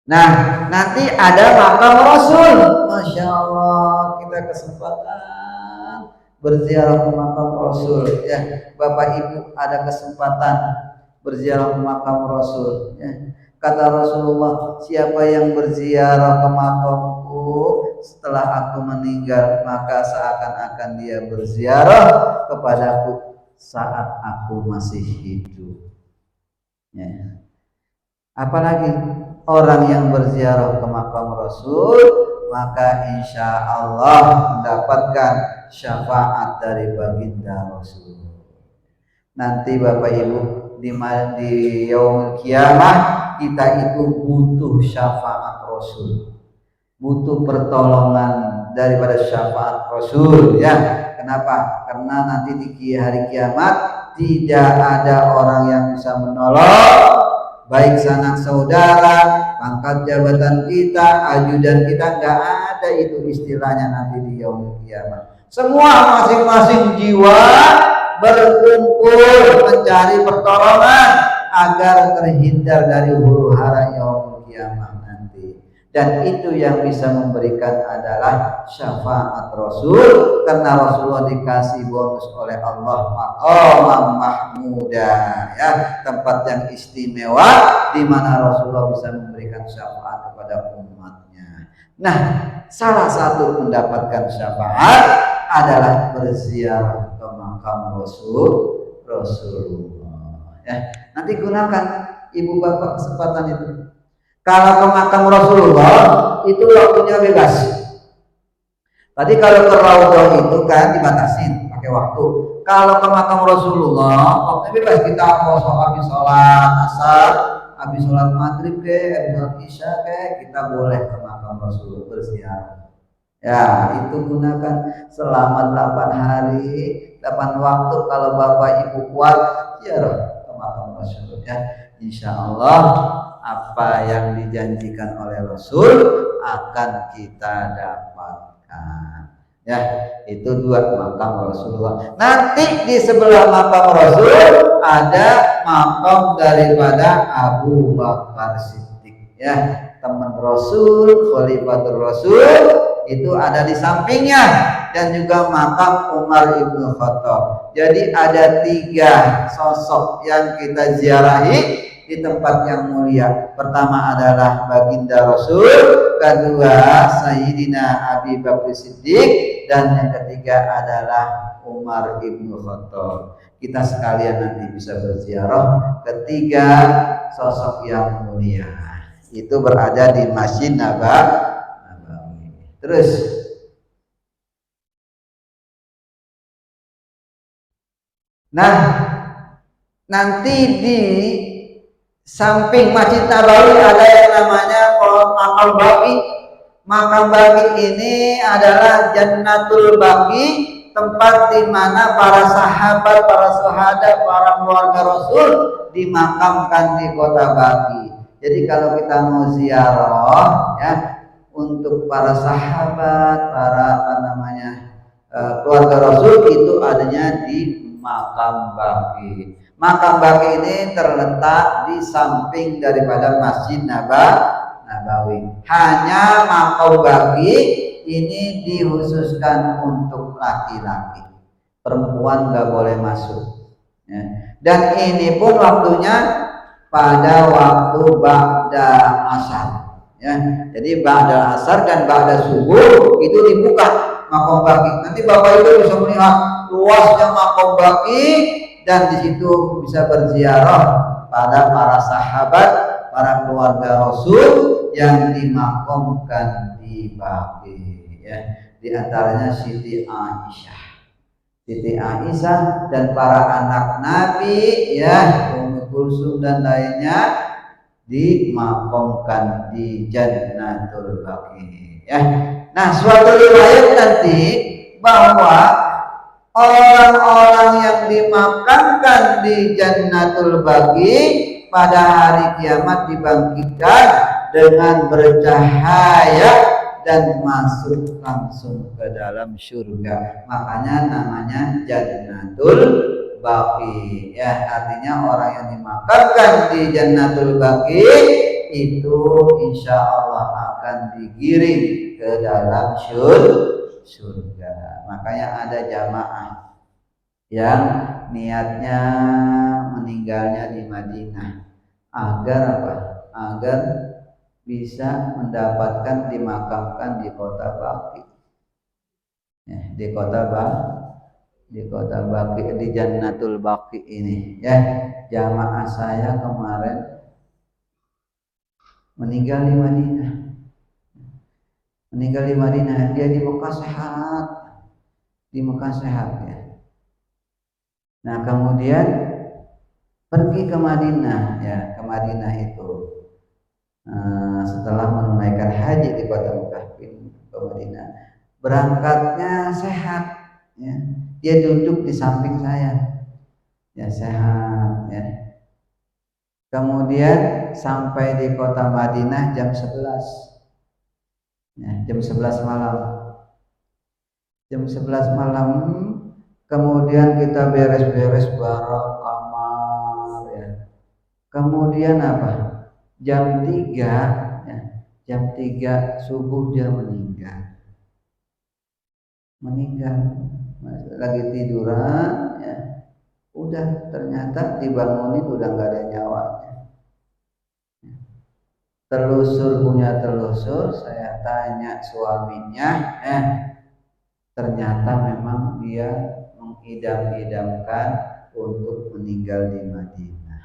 Nah, nanti ada makam Rasul. Masya Allah, kita kesempatan berziarah ke makam Rasul. Ya, Bapak Ibu ada kesempatan berziarah ke makam Rasul. Ya. Kata Rasulullah, siapa yang berziarah ke makamku setelah aku meninggal, maka seakan-akan dia berziarah kepadaku saat aku masih hidup. Ya. Apalagi orang yang berziarah ke makam Rasul, maka insya Allah mendapatkan syafaat dari baginda Rasul. Nanti Bapak Ibu di yaumul kiamah kita itu butuh syafaat Rasul, butuh pertolongan daripada syafaat Rasul. Ya, kenapa? Karena nanti di hari kiamat tidak ada orang yang bisa menolong, baik sanak saudara, pangkat jabatan kita, ajudan kita, nggak ada itu istilahnya nanti di yaumul kiamat. Semua masing-masing jiwa berkumpul mencari pertolongan agar terhindar dari huru-hara yaumul kiamah nanti. Dan itu yang bisa memberikan adalah syafaat Rasul, karena Rasulullah dikasih bonus oleh Allah maqamam mahmuda, ya, tempat yang istimewa di mana Rasulullah bisa memberikan syafaat kepada umatnya. Nah, salah satu mendapatkan syafaat adalah berziarah ke makam Rasulullah. Ya, nanti gunakan ibu bapak kesempatan itu. Kalau ke makam Rasulullah itu waktunya bebas. Tadi kalau ke Raudhah itu kan dibatasin pakai waktu. Kalau ke makam Rasulullah waktunya bebas. Kita mau habis sholat asar, habis sholat maghrib habis sholat isya kita boleh ke makam Rasulullah berziarah. Ya, itu gunakan selama 8 hari, 8 waktu. Kalau bapak ibu kuat, ziarah ke makam Rasulullah. Ya, insya Allah apa yang dijanjikan oleh Rasul akan kita dapatkan. Ya, itu 2 makam Rasulullah. Nanti di sebelah makam Rasul ada makam daripada Abu Bakar Siddiq. Ya, teman Rasul, Khalifatul Rasul itu ada di sampingnya, dan juga makam Umar ibnu Khattab. Jadi ada 3 sosok yang kita ziarahi di tempat yang mulia. Pertama adalah baginda Rasul, kedua Sayyidina Abi Bakar Siddiq, dan yang ketiga adalah Umar ibnu Khattab. Kita sekalian nanti bisa berziarah ketiga sosok yang mulia. Itu berada di Masjid Nabawi. Terus nanti di samping Masjid Nabawi ada yang namanya Makam Baqi. Makam Baqi ini adalah Jannatul Baqi, tempat di mana para sahabat, para syuhada, para keluarga Rasul dimakamkan di kota Baqi. Jadi kalau kita mau ziarah, ya, untuk para sahabat, para keluarga Rasul itu adanya di Makam Baqi. Makam Baqi ini terletak di samping daripada Masjid Nabawi. Hanya Makam Baqi ini dikhususkan untuk laki-laki, perempuan nggak boleh masuk. Ya. Dan ini pun waktunya pada waktu ba'da asar. Ya, jadi ba'da asar dan ba'da subuh itu dibuka Makam Baqi. Nanti Bapak Ibu bisa melihat luasnya Makam Baqi, dan di situ bisa berziarah pada para sahabat, para keluarga Rasul yang dimakamkan di Baqi. Ya, di antaranya Siti Aisyah dan para anak Nabi, ya, Ummu Kulsum dan lainnya dimakamkan di Jannatul Baqi. Ya. Nah, suatu riwayat nanti bahwa orang-orang yang dimakamkan di Jannatul Baqi pada hari kiamat dibangkitkan dengan bercahaya dan masuk langsung ke dalam surga. Makanya namanya Jannatul Baqi. Ya, artinya orang yang dimakamkan di Jannatul Baqi itu insya Allah akan digiring ke dalam surga. Makanya ada jamaah yang niatnya meninggalnya di Madinah agar apa? Agar bisa mendapatkan dimakamkan di kota Baqi. Ya, di kota Baqi, di Jannatul Baqi ini, ya. Jamaah saya kemarin meninggal di Madinah. Dia di Mekah sehat, ya. Nah, kemudian pergi ke Madinah, ya, ke Madinah itu setelah menunaikan haji di kota Mekah ke Madinah. Berangkatnya sehat, ya. Dia duduk di samping saya, ya, sehat, ya. Kemudian sampai di kota Madinah jam 11, ya, jam 11 malam. jam 11 malam, kemudian kita beres-beres barang kamar ya. Kemudian apa? Jam 3 ya, jam 3 subuh dia meninggal. Lagi tiduran ya. Udah ternyata dibangunin udah nggak ada nyawanya. Telusur punya telusur, saya tanya suaminya, ternyata memang dia mengidam-idamkan untuk meninggal di Madinah.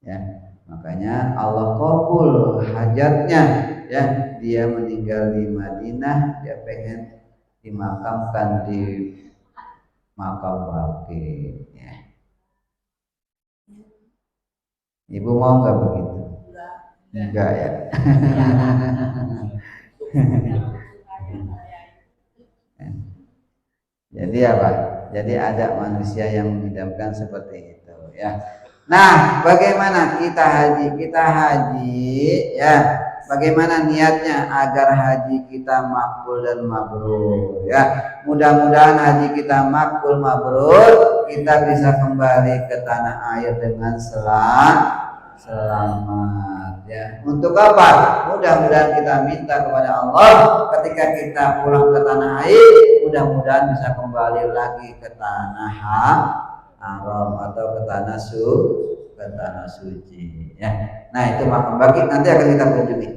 Ya, makanya Allah kabul hajatnya, ya, dia meninggal di Madinah, dia pengen dimakamkan di makam Baqi. Ya. Ibu mau nggak begitu? Enggak ya. Jadi apa? Jadi ada manusia yang mengidamkan seperti itu ya. Nah, bagaimana kita haji? Kita haji ya. Bagaimana niatnya agar haji kita makbul dan mabrur ya. Mudah-mudahan haji kita makbul mabrur, kita bisa kembali ke tanah air dengan selamat ya. Untuk apa? Mudah-mudahan kita minta kepada Allah ketika kita pulang ke tanah air, mudah-mudahan bisa kembali lagi ke tanah haram atau ke tanah suci ya. Nah, itu makam Baqi nanti akan kita kunjungi.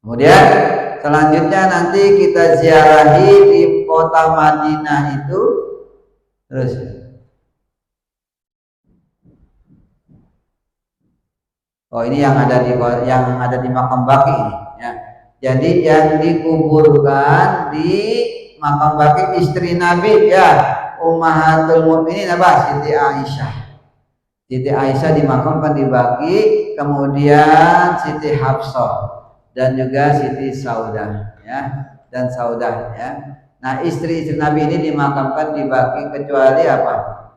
Kemudian selanjutnya nanti kita ziarahi di kota Madinah itu terus. Oh, ini yang ada di makam Baqi ini ya. Jadi yang dikuburkan di makam Baqi istri Nabi ya, Ummahatul Mukminin apa? Siti Aisyah. Siti Aisyah dimakamkan di Baqi, kemudian Siti Hafsah dan juga Siti Saudah ya, dan Saudah ya. Nah, istri-istri Nabi ini dimakamkan di Baqi kecuali apa?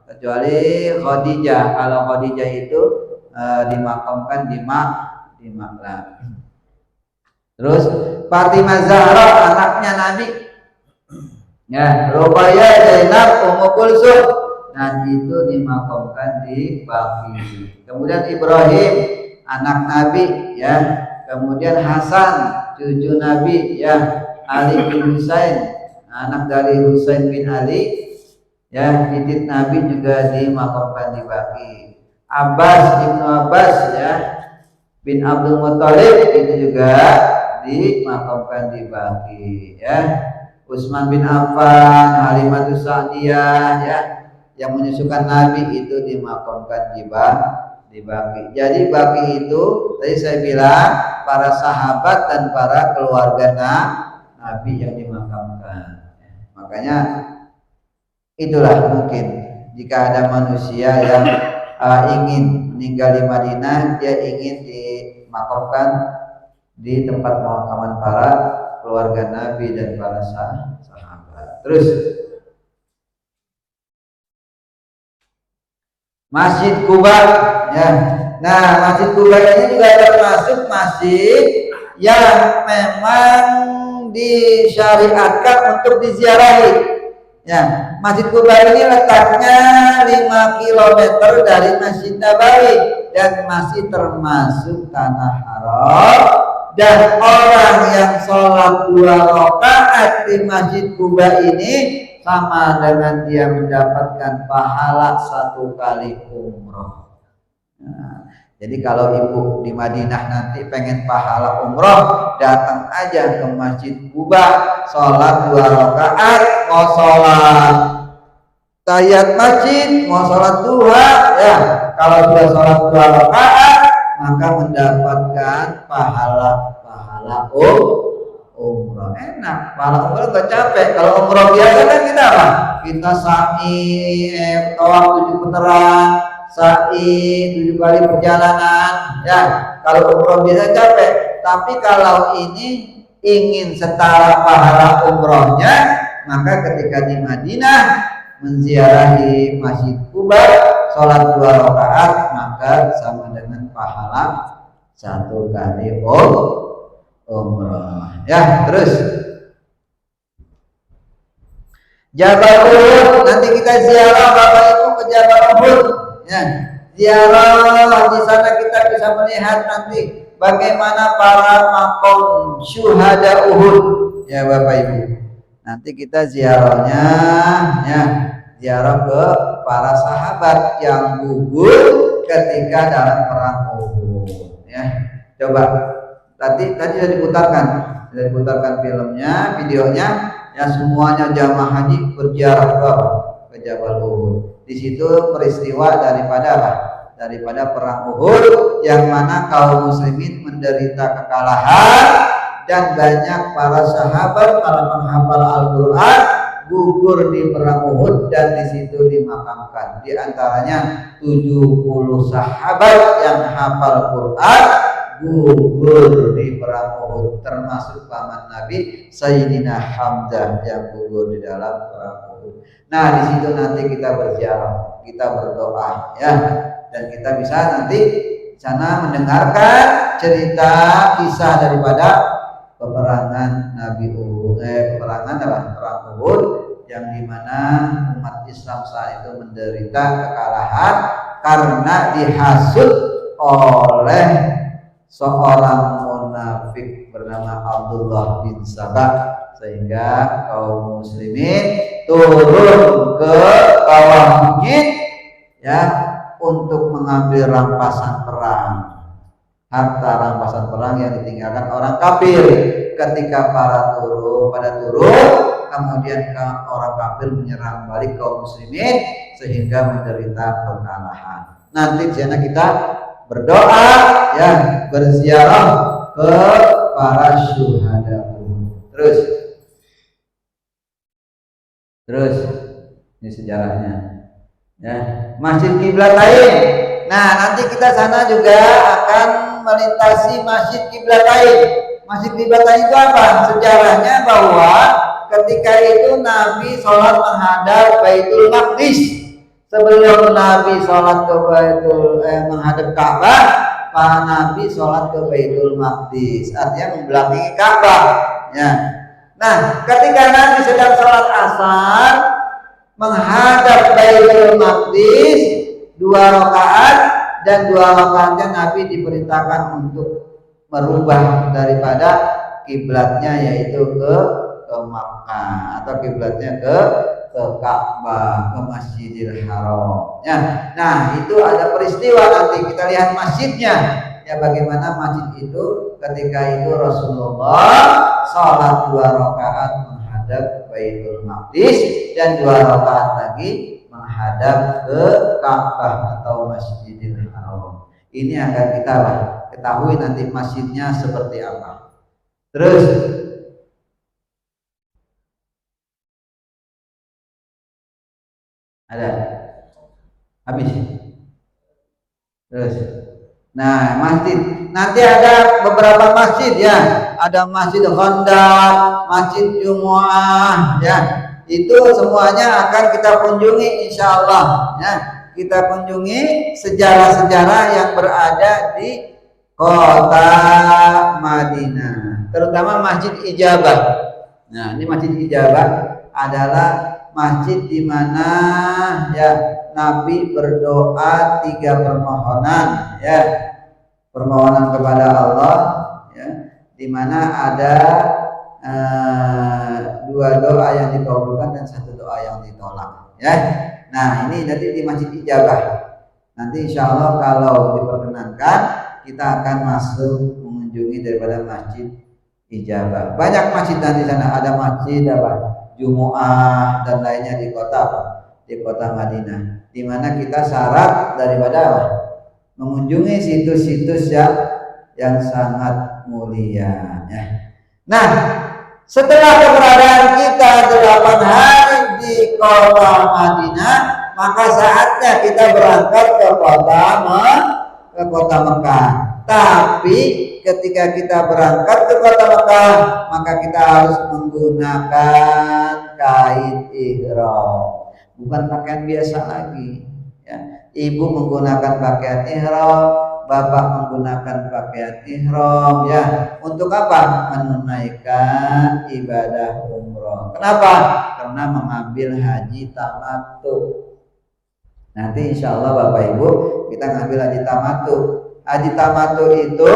Kecuali Khadijah. Kalau Khadijah itu dimakamkan di Maklah. Terus Fatimah Zahra anaknya Nabi ya, Ruqayyah, Zainab, Ummu Kulsum, nah itu dimakamkan di Baqi. Kemudian Ibrahim anak Nabi ya, kemudian Hasan cucu Nabi ya, Ali bin Husain anak dari Husain bin Ali ya, titik Nabi juga dimakamkan di Baqi. Ibnu Abbas ya bin Abdul Muthalib itu juga dimakamkan di Baqi ya. Utsman bin Affan, Halimatus Sa'diyah ya, yang menyusukan Nabi itu dimakamkan di Baqi. Jadi Baqi itu tadi saya bilang para sahabat dan para keluarga Nabi yang dimakamkan. Makanya itulah mungkin jika ada manusia yang ingin meninggal di Madinah, dia ingin dimakamkan di tempat pemakaman para keluarga Nabi dan para sahabat. Terus Masjid Quba ya. Nah, Masjid Quba ini juga termasuk masjid yang memang disyariatkan untuk diziarahi. Ya, Masjid Quba ini letaknya 5 km dari Masjid Nabawi dan masih termasuk tanah haram, dan orang yang sholat 2 rakaat di Masjid Quba ini sama dengan dia mendapatkan pahala 1 kali umroh. Nah, jadi kalau ibu di Madinah nanti pengen pahala umroh, datang aja ke Masjid Quba, sholat 2 rakaat, mau sholat tahiyat masjid, mau sholat duha, ya kalau sudah sholat 2 rakaat maka mendapatkan pahala umroh. Enak, pahala umroh gak capek. Kalau umroh biasa kan kita apa? Kita sa'i, tawaf 7 putaran, sa'i 7 kali perjalanan ya. Kalau umroh biasa capek, tapi kalau ini ingin setara pahala umrohnya, maka ketika di Madinah menziarahi Masjid Quba, sholat 2 rakaat, maka sama dengan pahala 1 kali umroh ya. Terus Jabal Uhud, nanti kita ziarah Bapak Ibu ke Jabal Uhud. Ya, ziarah di sana kita bisa melihat nanti bagaimana para makom syuhada Uhud. Ya Bapak Ibu, nanti kita ziarahnya, ya, ziarah ke para sahabat yang gugur ketika dalam perang Uhud. Ya, coba tadi sudah diputarkan filmnya, videonya. Ya, semuanya jamaah haji berziarah ke Jabal Uhud. Di situ peristiwa daripada perang Uhud yang mana kaum muslimin menderita kekalahan dan banyak para sahabat, para penghafal Al-Qur'an gugur di perang Uhud dan di situ dimakamkan. Di antaranya 70 sahabat yang hafal Quran gugur di perang Uhud, termasuk paman Nabi Sayyidina Hamzah yang gugur di dalam perang Uhud. Nah, di situ nanti kita berziarah, kita berdoa, ya, dan kita bisa nanti sana mendengarkan cerita kisah daripada peperangan Nabi Uhud, perang Uhud, yang dimana umat Islam saat itu menderita kekalahan karena dihasut oleh seorang munafik bernama Abdullah bin Sabah, sehingga kaum muslimin turun ke bawah bukit, ya, untuk mengambil rampasan perang, harta rampasan perang yang ditinggalkan orang kafir. Ketika pada turun, kemudian orang kafir menyerang balik kaum muslimin sehingga menderita kekalahan. Nanti di sana kita berdoa, ya, berziarah ke para syuhada. Terus ini sejarahnya, ya, Masjid Qiblatain. Nah, nanti kita sana juga akan melintasi Masjid Qiblatain. Masjid Qiblatain itu apa? Sejarahnya bahwa ketika itu Nabi sholat menghadap Baitul Maqdis. Sebelum Nabi sholat ke menghadap Ka'bah, para Nabi sholat ke Baitul Maqdis, artinya membelakangi Ka'bah. Ya. Nah, ketika Nabi sedang sholat asar menghadap Baitul Maqdis 2 rakaat, dan 2 rakaatnya Nabi diperintahkan untuk merubah daripada kiblatnya, yaitu ke Makkah, atau kiblatnya ke Ka'bah, ke Masjidil Haram. Ya. Nah, itu ada peristiwa, nanti kita lihat masjidnya. Ya, bagaimana masjid itu ketika itu Rasulullah sholat 2 rakaat menghadap Baitul Maqdis dan 2 rakaat lagi menghadap ke Ka'bah atau Masjidil Haram. Ini akan kita ketahui nanti masjidnya seperti apa. Terus ada habis. Terus, nah, masjid nanti ada beberapa masjid, ya, ada Masjid Khandaq, Masjid Jumu'ah, ya, itu semuanya akan kita kunjungi insya Allah, ya. Kita kunjungi sejarah-sejarah yang berada di kota Madinah, terutama Masjid Ijabah. Nah, ini Masjid Ijabah adalah masjid di mana, ya, Nabi berdoa 3 permohonan, ya, permohonan kepada Allah, ya, di mana ada 2 doa yang dikabulkan dan 1 doa yang ditolak, ya. Nah, ini nanti di Masjid Ijabah. Nanti insya Allah kalau diperkenankan kita akan masuk mengunjungi daripada Masjid Ijabah. Banyak masjid nanti sana, ada masjid Jumu'ah dan lainnya di kota Madinah, di mana kita syarat daripada mengunjungi situs-situs yang sangat mulia, ya. Nah, setelah keberadaan kita 8 hari di kota Madinah, maka saatnya kita berangkat ke kota Mekah. Tapi ketika kita berangkat ke kota Mekah, maka kita harus menggunakan kain ihram, bukan pakaian biasa lagi, ya. Ibu menggunakan pakaian ihram, Bapak menggunakan pakaian ihram ya. Untuk apa? Menunaikan ibadah umroh. Kenapa? Karena mengambil haji tamattu. Nanti insya Allah Bapak Ibu kita ngambil haji tamattu. Haji tamattu itu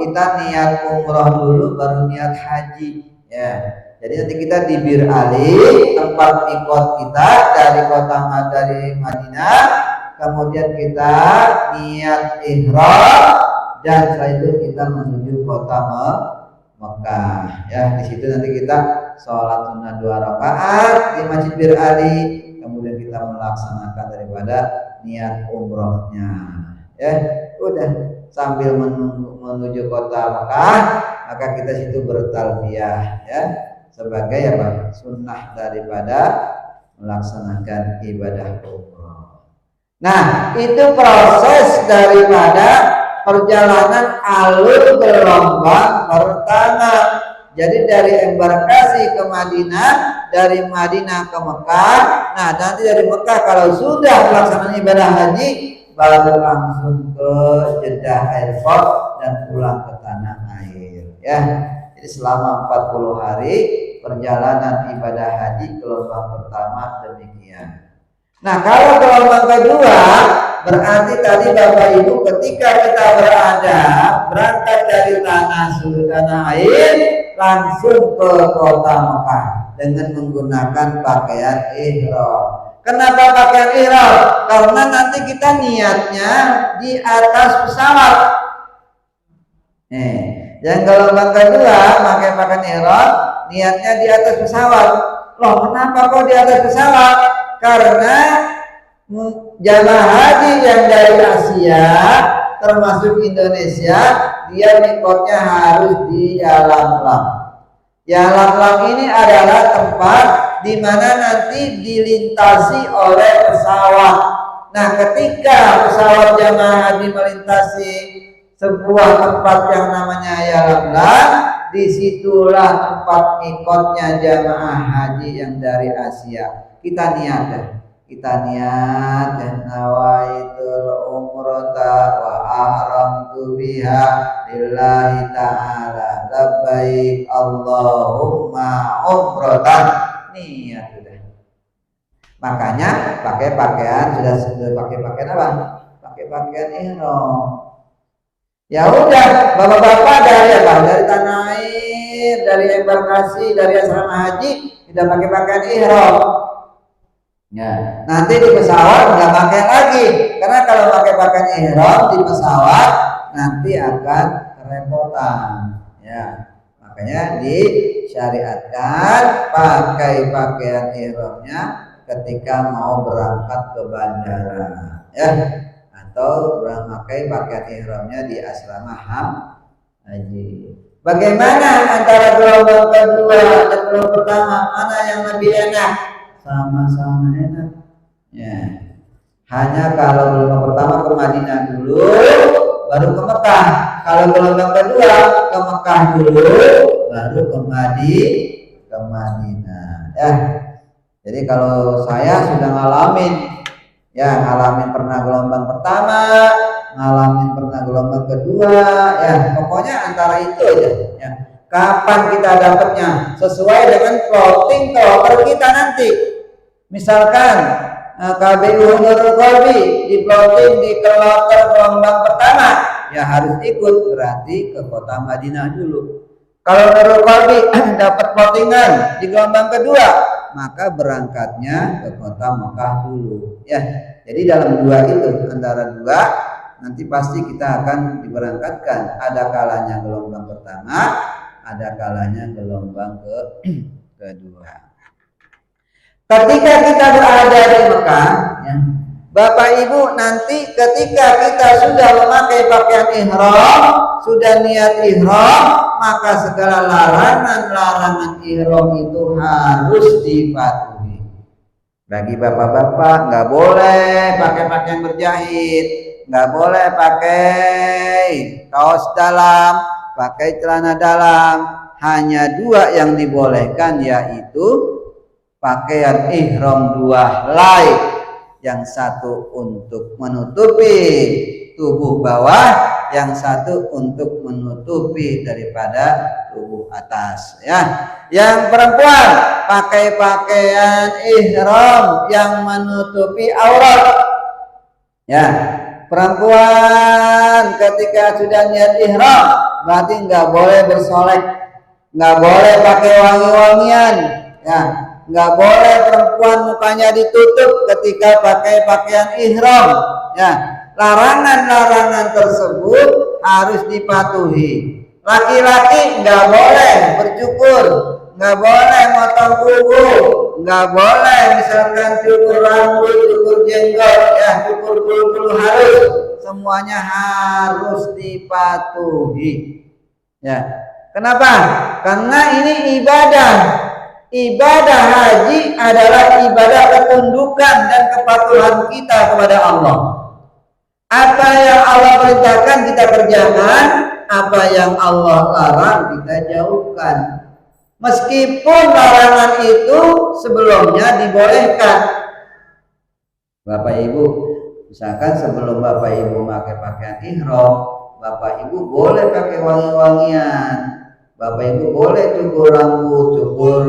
kita niat umroh dulu baru niat haji ya. Jadi nanti kita di Bir Ali, tempat mikot kita dari dari Madinah, kemudian kita niat ihram dan setelah itu kita menuju kota Mekah. Ya, di situ nanti kita sholat sunnah 2 rakaat di Masjid Bir Ali, kemudian kita melaksanakan daripada niat umrohnya. Ya, udah sambil menuju kota Mekah, maka kita situ bertalbiyah ya. Sebagai apa? Sunnah daripada melaksanakan ibadah umroh. Nah, itu proses daripada perjalanan alur gelombang pertama. Jadi dari embarkasi ke Madinah, dari Madinah ke Mekah. Nah, nanti dari Mekah kalau sudah melaksanakan ibadah haji, baru langsung ke Jeddah Airport dan pulang ke tanah air. Ya. Jadi selama 40 hari perjalanan ibadah haji gelombang pertama demikian. Nah, kalau gelombang kedua berarti tadi Bapak Ibu ketika kita berangkat dari tanah air langsung ke kota Mekah dengan menggunakan pakaian ihram. Kenapa pakaian ihram? Karena nanti kita niatnya di atas pesawat. Yang gelombang kedua pakai pakaian ihram niatnya di atas pesawat. Loh, kenapa kok di atas pesawat? Karena jamaah haji yang dari Asia termasuk Indonesia dia mikotnya harus di Yalamlam. Yalamlam ini adalah tempat di mana nanti dilintasi oleh pesawat. Nah, ketika pesawat jamaah haji melintasi sebuah tempat yang namanya Yalamlam, disitulah tempat mikotnya jamaah haji yang dari Asia. Kita niat nawaitul umrata wa ahramtu biha lillahi ta'ala labbaik Allahumma umratan. Niat sudah. Makanya pakai pakaian sudah pakai pakaian apa? Pakai pakaian ihram. Ya udah, bapak-bapak dari apa? Dari tanah air, dari embarkasi, dari asrama haji tidak pakai pakaian ihram. Ya, nanti di pesawat nggak pakai lagi, karena kalau pakai pakaian ihram di pesawat nanti akan kerepotan. Ya, makanya disyariatkan pakai pakaian ihramnya ketika mau berangkat ke bandara, ya, atau pakai pakaian ihramnya di asrama haji. Bagaimana antara gelombang kedua dan gelombang pertama, mana yang lebih enak? Sama-sama enak. Ya. Hanya kalau gelombang pertama ke Madinah dulu, baru ke Mekah. Kalau gelombang kedua ke Mekah dulu, baru ke Madinah. Ya. Jadi kalau saya sudah ngalamin pernah gelombang pertama, ngalamin pernah gelombang kedua, ya pokoknya antara itu aja. Ya. Kapan kita dapatnya? Sesuai dengan plotting kloter kita nanti. Misalkan KBU Nurul Qalbi di plotting di kloter gelombang pertama, ya harus ikut, berarti ke kota Madinah dulu. Kalau Nurul Qalbi dapat plottingan di gelombang kedua, maka berangkatnya ke kota Mekah dulu. Ya, jadi dalam dua itu, antara dua nanti pasti kita akan diberangkatkan. Ada kalanya gelombang pertama, ada kalanya gelombang kedua. Ketika kita berada di Mekah, ya, Bapak Ibu nanti ketika kita sudah memakai pakaian ihram, sudah niat ihram, maka segala larangan ihram itu harus dipatuhi. Bagi bapak-bapak nggak boleh pakai pakaian berjahit, nggak boleh pakai kaos dalam, pakai celana dalam. Hanya dua yang dibolehkan, yaitu pakaian ihram 2 helai. Yang satu untuk menutupi tubuh bawah, yang satu untuk menutupi daripada tubuh atas ya. Yang perempuan pakai pakaian ihram yang menutupi aurat ya. Perempuan ketika sudah niat ihram berarti nggak boleh bersolek, nggak boleh pakai wangi-wangian ya, nggak boleh perempuan mukanya ditutup ketika pakai pakaian ihram ya. Larangan-larangan tersebut harus dipatuhi. Laki-laki nggak boleh bercukur, nggak boleh motong kuku, nggak boleh misalkan cukur rambut, cukur jenggot, ya cukur bulu-bulu halus, semuanya harus dipatuhi. Ya, kenapa? Karena ini ibadah. Ibadah haji adalah ibadah ketundukan dan kepatuhan kita kepada Allah. Apa yang Allah perintahkan kita kerjakan, apa yang Allah larang kita jauhkan. Meskipun larangan itu sebelumnya dibolehkan. Bapak Ibu, misalkan sebelum Bapak Ibu pakai pakaian ihram, Bapak Ibu boleh pakai wangi-wangian. Bapak Ibu boleh cukur rambut, cukur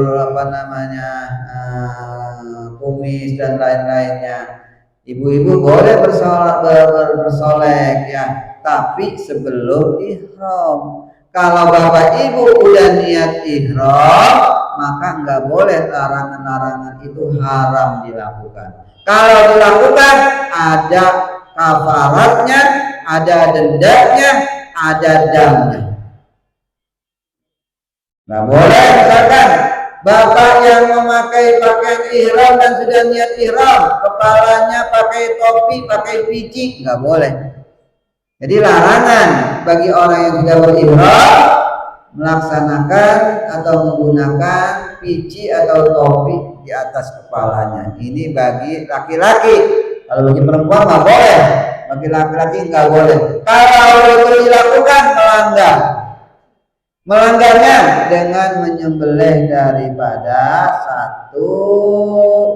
kumis dan lain-lainnya. Ibu-ibu boleh bersolek ya, tapi sebelum ihram. Kalau Bapak Ibu udah niat ihram, maka nggak boleh larangan-larangan itu haram dilakukan. Kalau dilakukan ada kafaratnya, ada dendanya, ada damnya. Nggak boleh misalkan Bapak yang memakai pakaian ihram dan sudah niat ihram, kepalanya pakai topi, pakai pici, nggak boleh. Jadi larangan bagi orang yang sudah berihram melaksanakan atau menggunakan pici atau topi di atas kepalanya. Ini bagi laki-laki. Kalau bagi perempuan nggak boleh, bagi laki-laki nggak boleh. Kalau itu dilakukan melanggar. Melanggarnya dengan menyembelih daripada satu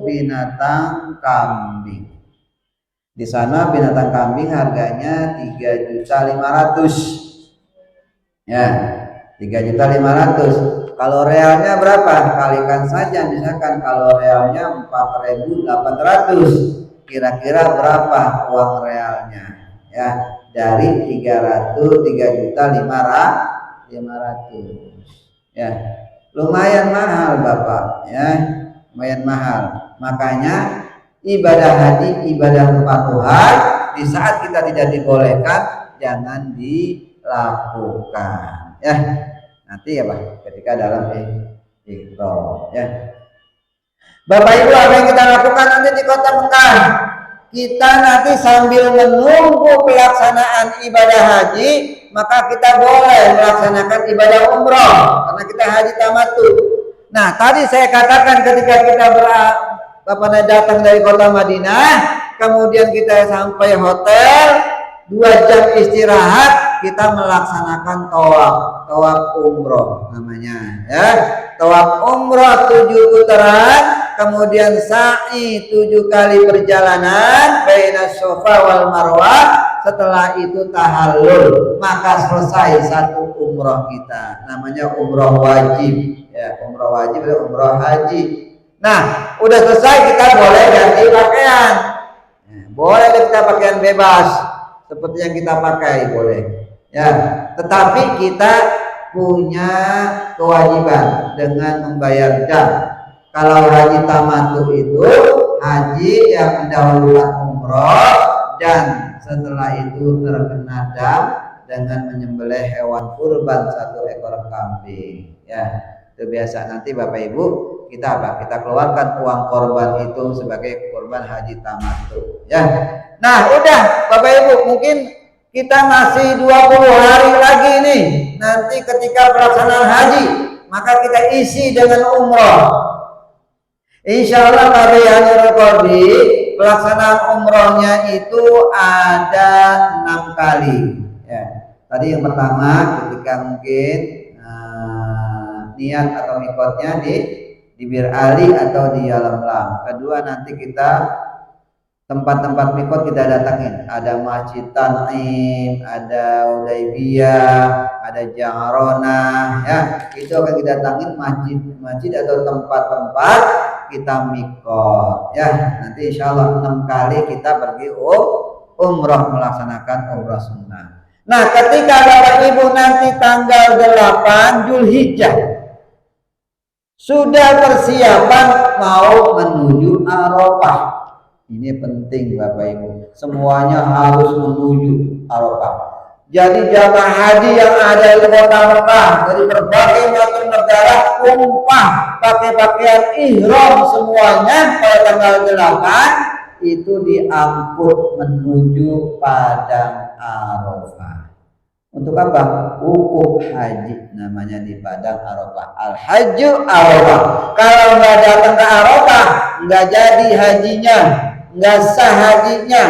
binatang kambing. Di sana binatang kambing harganya 3.500.000. Ya, 3.500.000. Kalau realnya berapa? Kalikan saja, misalkan kalau realnya 4.800. Kira-kira berapa uang realnya? Ya, dari 3.500.000 ya, lumayan mahal Bapak ya, lumayan mahal. Makanya ibadah haji, ibadah kepatuhan di saat kita tidak dibolehkan jangan dilakukan ya. Nanti ya Pak, ketika dalam ihram ya. Bapak Ibu, apa yang kita lakukan nanti di kota Mekah? Kita nanti sambil menunggu pelaksanaan ibadah haji, maka kita boleh melaksanakan ibadah umroh karena kita haji tamattu. Nah, tadi saya katakan ketika kita datang dari kota Madinah, kemudian kita sampai hotel, 2 jam istirahat, kita melaksanakan tawaf umroh namanya ya. Tawaf umroh 7 putaran, kemudian sa'i 7 kali perjalanan bainas Safa wal Marwah. Setelah itu tahallul, maka selesai satu umroh kita, namanya umroh wajib ya. Umroh wajib adalah umroh haji. Nah, udah selesai kita boleh ganti pakaian ya, boleh kita pakaian bebas seperti yang kita pakai boleh ya, tetapi kita punya kewajiban dengan membayar dam. Kalau haji tamattu itu haji yang mendahulukan umroh dan setelah itu terkena dam dengan menyembelih hewan kurban 1 ekor kambing ya. Itu biasa nanti Bapak Ibu kita kita keluarkan uang korban itu sebagai korban haji tamattu ya. Nah, udah Bapak Ibu, mungkin kita masih 20 hari lagi nih nanti ketika pelaksanaan haji, maka kita isi dengan umroh. Insya Allah pada Yaumul Qardi pelaksanaan umrohnya itu ada 6 kali ya. Tadi yang pertama ketika mungkin niat atau mikotnya di Bir Ali atau di Yalamlam. Kedua nanti kita tempat-tempat mikot kita datangin. Ada Masjid Tan'im, ada Hudaybiyah, ada Ja'ronah, ya. Itu akan kita datangin masjid atau tempat-tempat kita mikot, ya. Nanti insya Allah 6 kali kita pergi umrah, melaksanakan umrah sunnah. Nah, ketika Bapak Ibu nanti tanggal 8 Zulhijjah sudah persiapan mau menuju Arafah. Ini penting Bapak Ibu, semuanya harus menuju Arafah. Jadi jamaah haji yang ada di kota Mekah dari berbagai macam negara tumpah pakai pakaian ihram semuanya pada tanggal 8 itu diangkut menuju Padang Arafah. Untuk apa? Wukuf haji namanya di Padang Arafah. Al-Hajju Arafah. Kalau nggak datang ke Arafah, nggak jadi hajinya, nggak sah hajinya,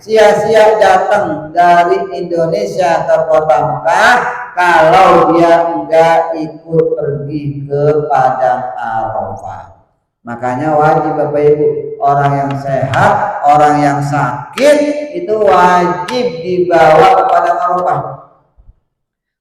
sia-sia datang dari Indonesia ke kota Mekah kalau dia nggak ikut pergi ke Padang Arafah. Makanya wajib Bapak Ibu, orang yang sehat, orang yang sakit itu wajib dibawa ke Padang Arafah.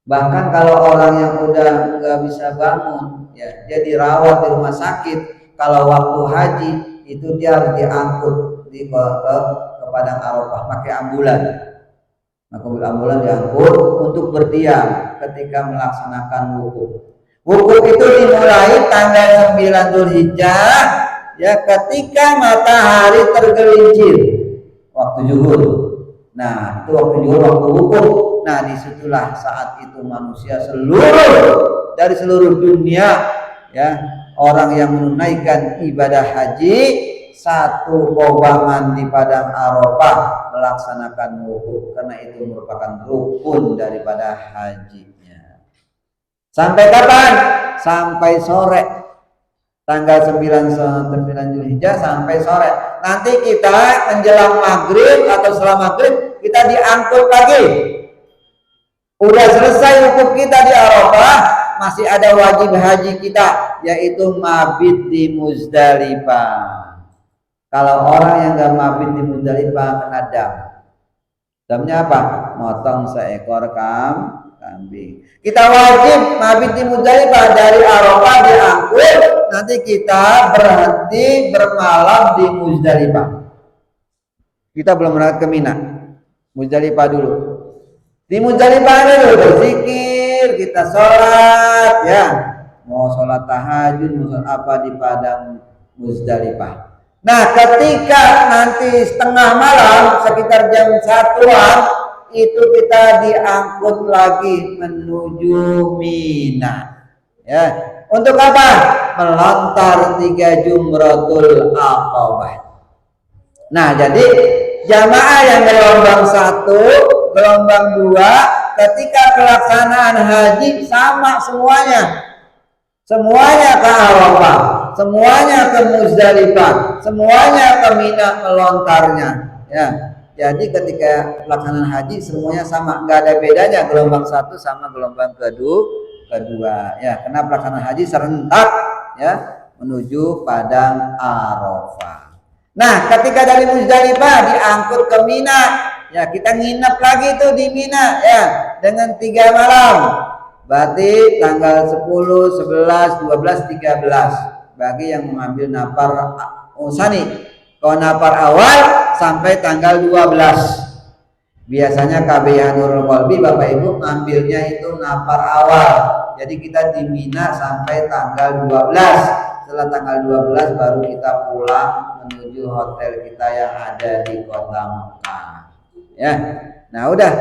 Bahkan kalau orang yang udah nggak bisa bangun, ya dia dirawat di rumah sakit, kalau waktu haji itu dia harus diangkut ke Padang Arafah pakai ambulan. Maka ambulan diangkut untuk berdiam ketika melaksanakan wukuf. Wukuf itu dimulai tanggal 9 Zulhijjah, ya, ketika matahari tergelincir waktu zuhur. Nah, itu waktu zuhur, waktu wukuf. Nah, disitulah saat itu manusia dari seluruh dunia, ya, orang yang menunaikan ibadah haji satu kobangan di Padang Arafah melaksanakan wukuf, karena itu merupakan rukun daripada hajinya. Sampai kapan? Sampai sore. Tanggal 9 Zulhijjah sampai sore. Nanti kita menjelang maghrib atau setelah maghrib kita diangkut lagi. Udah selesai wukuf kita di Arafah, masih ada wajib haji kita, yaitu mabit di Muzdalifah. Kalau orang yang nggak mabit di Muzdalifah kena dam. Damnya apa? Motong seekor kambing. Kita wajib mabit di Muzdalifah, dari Arafah diangkut, nanti kita berhenti bermalam di Muzdalifah. Kita belum berangkat ke Mina, Muzdalifah dulu. Di Muzdalifah dulu berzikir, kita sholat, ya, mau sholat tahajud, mau sholat apa di Padang Muzdalifah. Nah, ketika nanti setengah malam sekitar jam 1-an itu kita diangkut lagi menuju Mina, ya. Untuk apa? Melontar 3 jumratul aqabah. Nah, jadi jamaah yang gelombang 1, gelombang 2, ketika pelaksanaan haji sama semuanya. Semuanya ke Arafah, semuanya ke Muzdalifah, semuanya ke Mina melontarnya, ya. Jadi ketika pelaksanaan haji semuanya sama, nggak ada bedanya gelombang 1 sama gelombang kedua, ya. Karena pelaksanaan haji serentak, ya, menuju Padang Arafah. Nah, ketika dari Muzdalifah diangkut ke Mina, ya, kita nginep lagi tuh di Mina, ya, dengan 3 malam. Berarti tanggal 10, 11, 12, 13 bagi yang mengambil nafar usani. Kalau nafar awal sampai tanggal 12. Biasanya KBH Nurul Qalbi Bapak Ibu ngambilnya itu nafar awal. Jadi kita di Mina sampai tanggal 12. Setelah tanggal 12 baru kita pulang menuju hotel kita yang ada di kota Mekah. Ya. Nah, udah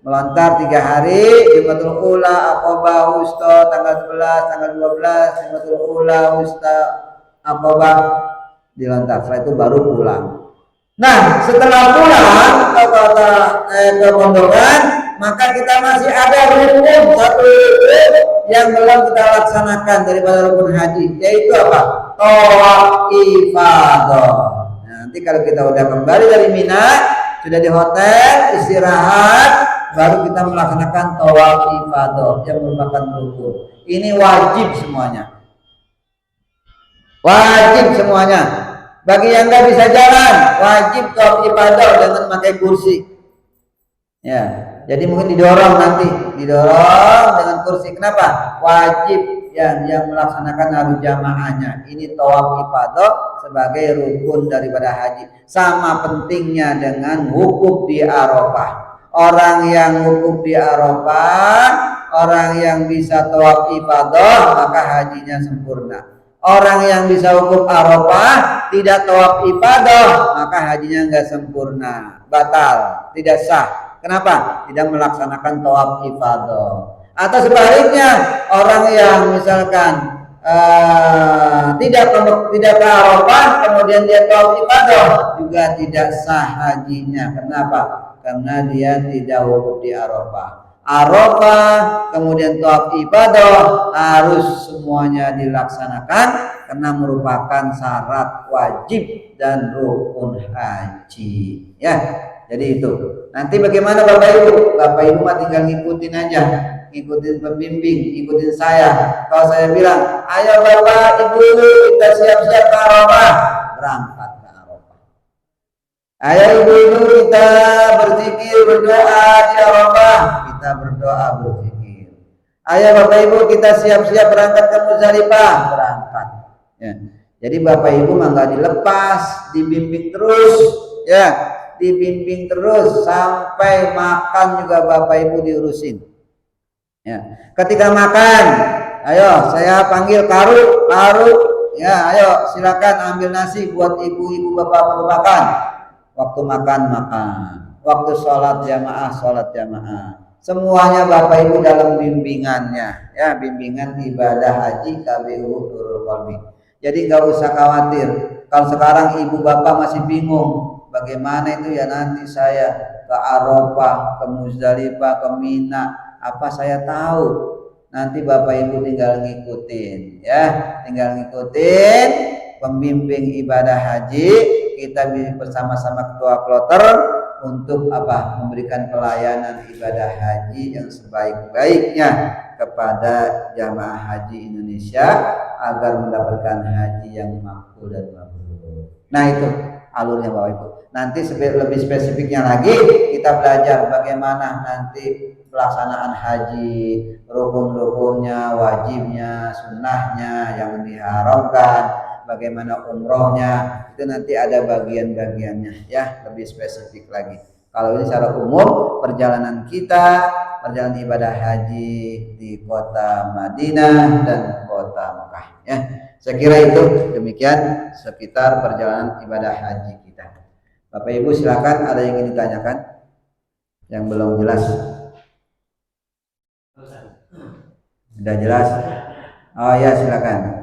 melontar 3 hari, Jumatul Ula, Aqabah, Wusta, tanggal 11, tanggal 12, Jumatul Ula, Wusta, Aqabah dilontar. Setelah itu baru pulang. Nah, setelah pulang ke Pondokan, maka kita masih ada rukun satu yang belum kita laksanakan daripada rukun haji, yaitu apa? Tawaf ifadah. Nah, nanti kalau kita udah kembali dari Mina, sudah di hotel istirahat, baru kita melaksanakan tawaf ifadah yang merupakan rukun. Ini wajib semuanya. Wajib semuanya. Bagi yang nggak bisa jalan, wajib tawaf ifadah dengan pakai kursi. Ya, jadi mungkin didorong dengan kursi. Kenapa? Wajib yang melaksanakan harus jamaahnya. Ini tawaf ifadah sebagai rukun daripada haji. Sama pentingnya dengan wukuf di Arafah. Orang yang wukuf di Arafah, orang yang bisa tawaf ifadah, maka hajinya sempurna. Orang yang bisa wukuf Arafah tidak tawaf ifadah, maka hajinya enggak sempurna, batal, tidak sah. Kenapa? Tidak melaksanakan tawaf ifadah. Atau sebaliknya, orang yang misalkan tidak ke Arafah, kemudian dia tawaf ifadah, juga tidak sah hajinya. Kenapa? Karena dia tidak wukuf di Arafah. Arafah, kemudian tawaf ibadah harus semuanya dilaksanakan karena merupakan syarat wajib dan rukun haji. Ya, jadi itu. Nanti bagaimana Bapak Ibu? Bapak Ibu mah tinggal ngikutin aja, ngikutin pembimbing, ngikutin saya. Kalau saya bilang, ayo Bapak Ibu kita siap-siap ke Arafah, berangkat. Ayo ibu-ibu kita berzikir, berdoa di Arafah, kita berdoa berzikir. Ayo Bapak Ibu kita siap-siap berangkat ke Muzdalifah, berangkat. Ya. Jadi Bapak Ibu mah nggak dilepas, dibimbing terus, ya, dibimbing terus sampai makan juga Bapak Ibu diurusin. Ya. Ketika makan, ayo saya panggil karu, ya, ayo silakan ambil nasi buat ibu-ibu bapak-bapak makan. Waktu makan, waktu sholat jamaah, semuanya Bapak Ibu dalam bimbingannya, ya, bimbingan ibadah haji KBU Nurul Qalbi. Jadi nggak usah khawatir. Kalau sekarang ibu bapak masih bingung, bagaimana itu ya nanti saya ke Arafah, ke Muzdalifah, ke Mina, apa saya tahu? Nanti Bapak Ibu tinggal ngikutin, ya, tinggal ngikutin pembimbing ibadah haji. Kita bersama-sama ketua kloter untuk apa? Memberikan pelayanan ibadah haji yang sebaik-baiknya kepada jamaah haji Indonesia agar mendapatkan haji yang makbul dan mabrur. Nah itu alurnya Bapak Ibu. Nanti lebih spesifiknya lagi kita belajar bagaimana nanti pelaksanaan haji, rukun-rukunnya, wajibnya, sunnahnya yang diharamkan, bagaimana umrohnya, itu nanti ada bagian-bagiannya, ya, lebih spesifik lagi. Kalau ini secara umum perjalanan kita, perjalanan ibadah haji di kota Madinah dan kota Mekah, ya. Saya kira itu demikian sekitar perjalanan ibadah haji kita. Bapak Ibu silakan, ada yang ingin ditanyakan yang belum jelas? Sudah jelas? Oh ya, silakan.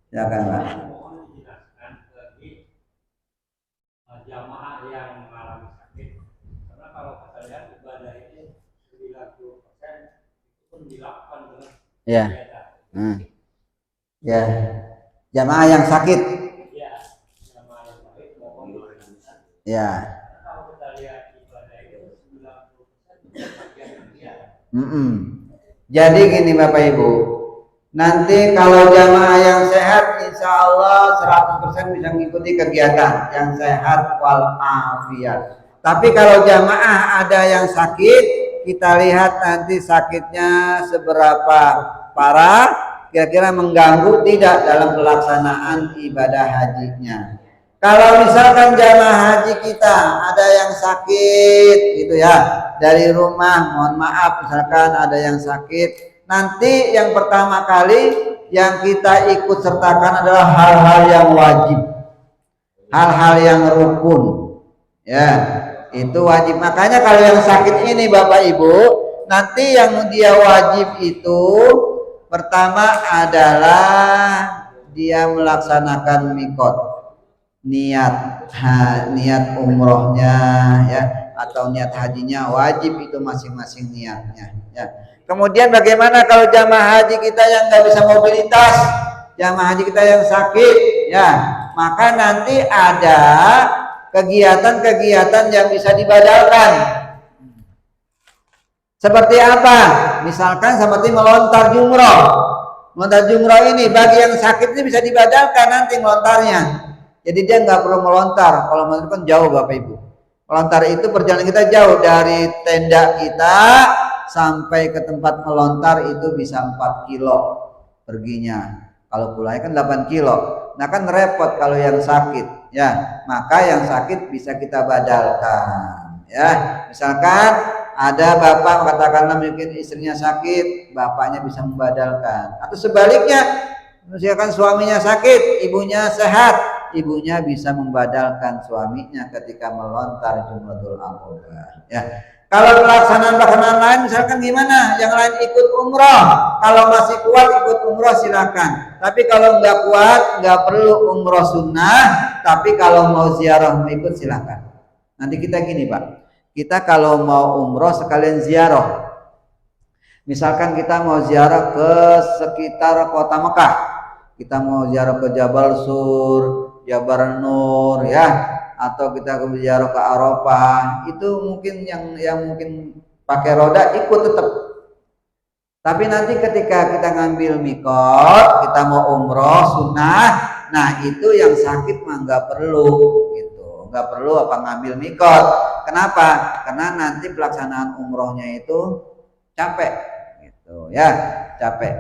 Silakan Pak. Mohon dijelaskan lagi jamaah yang mengalami sakit, karena kalau kita lihat ibadah ini 90% itu pun dilakukan dengan Ya. Ya. Jamaah yang sakit. Ya, jamaah yang sakit mohon dijelaskan. Ya. Kalau kita lihat ibadah itu 90% bagian dia. Jadi gini Bapak Ibu, nanti kalau jamaah yang sehat insya Allah 100% bisa mengikuti kegiatan yang sehat walafiat. Tapi kalau jamaah ada yang sakit, kita lihat nanti sakitnya seberapa parah, kira-kira mengganggu tidak dalam pelaksanaan ibadah hajinya. Kalau misalkan jamaah haji kita ada yang sakit gitu ya, dari rumah, mohon maaf misalkan ada yang sakit, nanti yang pertama kali yang kita ikut sertakan adalah hal-hal yang wajib, hal-hal yang rukun, ya, itu wajib. Makanya kalau yang sakit ini Bapak Ibu, nanti yang dia wajib itu pertama adalah dia melaksanakan mikot, niat umrohnya, ya, atau niat hajinya wajib, itu masing-masing niatnya, ya. Kemudian bagaimana kalau jamaah haji kita yang nggak bisa mobilitas, jamaah haji kita yang sakit, ya, maka nanti ada kegiatan-kegiatan yang bisa dibadalkan. Seperti apa? Misalkan seperti melontar jumroh. Melontar jumroh ini bagi yang sakit ini bisa dibadalkan nanti melontarnya. Jadi dia nggak perlu melontar. Kalau melontar kan jauh Bapak Ibu. Melontar itu perjalanan kita jauh dari tenda kita sampai ke tempat melontar itu bisa 4 kilo perginya. Kalau pulangnya kan 8 kilo. Nah kan repot kalau yang sakit, ya. Maka yang sakit bisa kita badalkan, ya. Misalkan ada bapak katakanlah mungkin istrinya sakit, bapaknya bisa membadalkan. Atau sebaliknya, misalkan suaminya sakit, ibunya sehat, ibunya bisa membadalkan suaminya ketika melontar jumratul aqabah, ya. Kalau pelaksanaan lain misalkan gimana? Yang lain ikut umroh. Kalau masih kuat ikut umroh silakan. Tapi kalau nggak kuat nggak perlu umroh sunnah. Tapi kalau mau ziarah mau ikut silakan. Nanti kita gini Pak. Kita kalau mau umroh sekalian ziarah. Misalkan kita mau ziarah ke sekitar kota Mekah. Kita mau ziarah ke Jabal Sur, Jabal Nur, ya. Atau kita ke ziarah ke Arafah, itu mungkin yang mungkin pakai roda ikut tetap. Tapi nanti ketika kita ngambil mikot, kita mau umroh sunnah, nah itu yang sakit mah nggak perlu gitu, nggak perlu apa ngambil mikot. Kenapa? Karena nanti pelaksanaan umrohnya itu capek gitu ya, capek.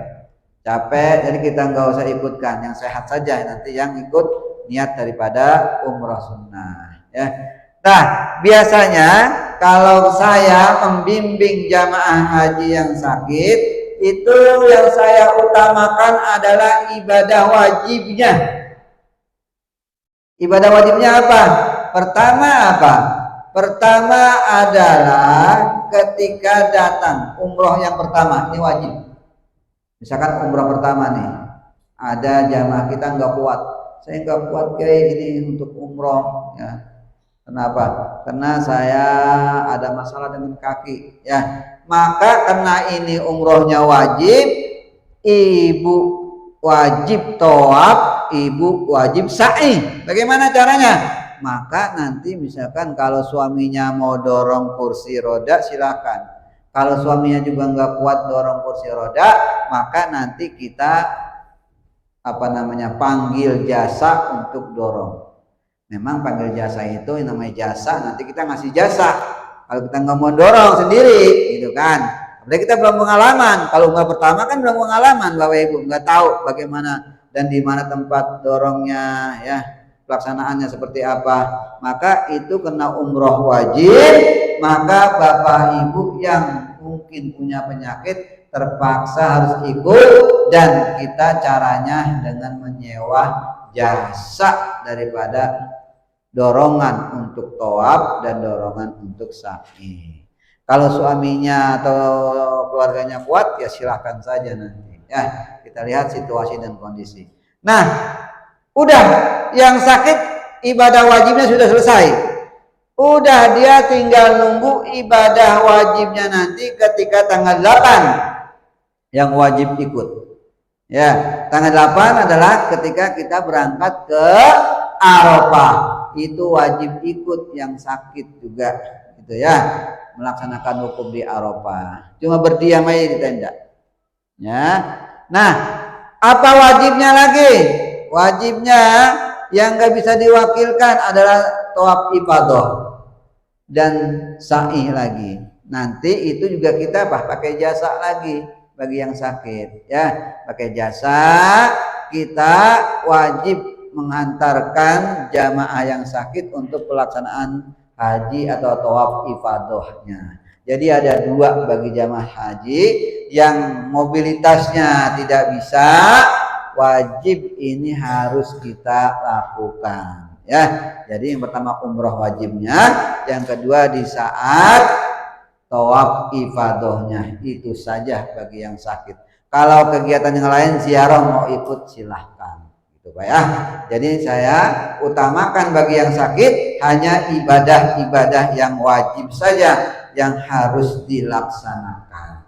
Jadi kita nggak usah ikutkan, yang sehat saja nanti yang ikut niat daripada umrah sunnah, ya. Nah biasanya kalau saya membimbing jamaah haji yang sakit, itu yang saya utamakan adalah ibadah wajibnya. Ibadah wajibnya apa? Pertama adalah ketika datang umroh yang pertama, ini wajib. Misalkan umroh pertama nih, ada jamaah kita nggak kuat. Saya nggak kuat kayak ini untuk umroh, ya. Kenapa? Karena saya ada masalah dengan kaki, ya. Maka karena ini umrohnya wajib, ibu wajib tawaf, ibu wajib sa'i. Bagaimana caranya? Maka nanti misalkan kalau suaminya mau dorong kursi roda silakan. Kalau suaminya juga nggak kuat dorong kursi roda, maka nanti kita panggil jasa untuk dorong. Memang panggil jasa itu yang namanya jasa, nanti kita ngasih jasa. Kalau kita nggak mau dorong sendiri, gitu kan. Berarti kita belum pengalaman. Kalau nggak pertama kan belum pengalaman, Bapak Ibu nggak tahu bagaimana dan di mana tempat dorongnya, ya, pelaksanaannya seperti apa. Maka itu kena umroh wajib. Maka Bapak Ibu yang mungkin punya penyakit terpaksa harus ikut, dan kita caranya dengan menyewa jasa daripada dorongan untuk tawaf dan dorongan untuk sa'i. Kalau suaminya atau keluarganya kuat ya silahkan saja nanti, ya. Kita lihat situasi dan kondisi. Nah, udah yang sakit ibadah wajibnya sudah selesai. Udah dia tinggal nunggu ibadah wajibnya nanti ketika tanggal 8 yang wajib ikut. Ya, tanggal 8 adalah ketika kita berangkat ke Arafah. Itu wajib ikut yang sakit juga, gitu ya. Melaksanakan wukuf di Arafah. Cuma berdiam aja di tenda. Ya. Nah, apa wajibnya lagi? Wajibnya yang nggak bisa diwakilkan adalah tawaf ifadah dan sa'i lagi. Nanti itu juga kita pakai jasa lagi. Bagi yang sakit, ya, pakai jasa, kita wajib mengantarkan jamaah yang sakit untuk pelaksanaan haji atau tawaf ifadahnya. Jadi ada dua bagi jamaah haji yang mobilitasnya tidak bisa, wajib ini harus kita lakukan, ya. Jadi yang pertama umroh wajibnya, yang kedua di saat tawaf ifadahnya, itu saja bagi yang sakit. Kalau kegiatan yang lain ziarah mau ikut silahkan, gitu Pak ya. Jadi saya utamakan bagi yang sakit hanya ibadah-ibadah yang wajib saja yang harus dilaksanakan,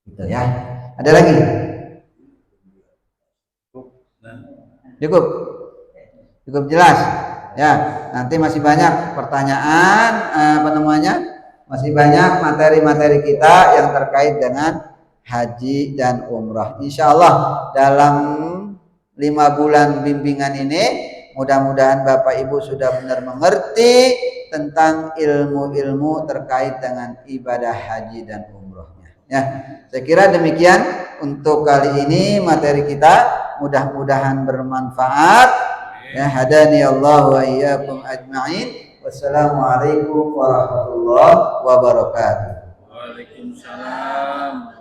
gitu ya. Ada lagi? Cukup jelas ya. Nanti masih banyak pertanyaan, masih banyak materi-materi kita yang terkait dengan haji dan umrah. Insya Allah dalam 5 bulan bimbingan ini Mudah-mudahan Bapak Ibu sudah benar mengerti tentang ilmu-ilmu terkait dengan ibadah haji dan umrohnya. Ya, saya kira demikian untuk kali ini materi kita. Mudah-mudahan bermanfaat. Ya, hadani Allah wa iyyakum ajma'in. Wassalamualaikum warahmatullahi wabarakatuh. Waalaikumsalam.